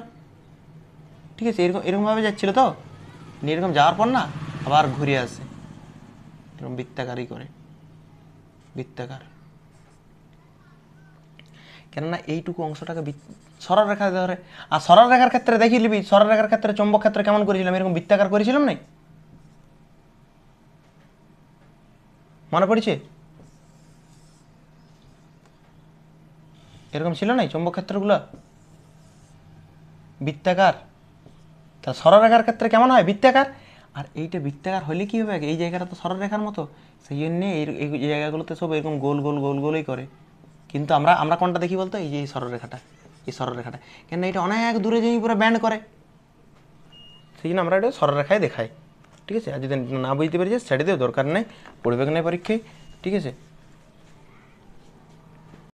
ঠিক আছে, এরকমভাবে যাচ্ছিল তো, এরকম যাওয়ার পর না আবার ঘুরে আসে, এরকম বৃত্তাকারই করে, বৃত্তাকার। কেননা এইটুকু অংশটাকে সরলরেখা ধরে। আর সরলরেখার ক্ষেত্রে দেখি নিবি, সরলরেখার ক্ষেত্রে চৌম্বক ক্ষেত্রে কেমন করেছিলাম, এরকম বৃত্তাকার করেছিলাম নাই, মনে পড়ছে, এরকম ছিল নাই চৌম্বক ক্ষেত্রগুলো বৃত্তাকার। তা সরলরেখার ক্ষেত্রে কেমন হয়, বৃত্তাকার। আর এইটা বৃত্তাকার হলে কি হবে, এই জায়গাটা তো সরলরেখার মতো, সেই জন্যে এই জায়গাগুলোতে সব এরকম গোল গোল গোল গোলই করে। কিন্তু আমরা কোনটা দেখি বলতো, এই যে এই সরলরেখাটা, কেন এটা অনেক দূরে যেই পুরো ব্যান্ড করে, সেই জন্য আমরা এটা সরলরেখায় দেখাই, ঠিক আছে। আর যদি না বুঝতে পেরেছিস ছেড়ে দিও, দরকার নেই, পড়বে না পরীক্ষায়, ঠিক আছে।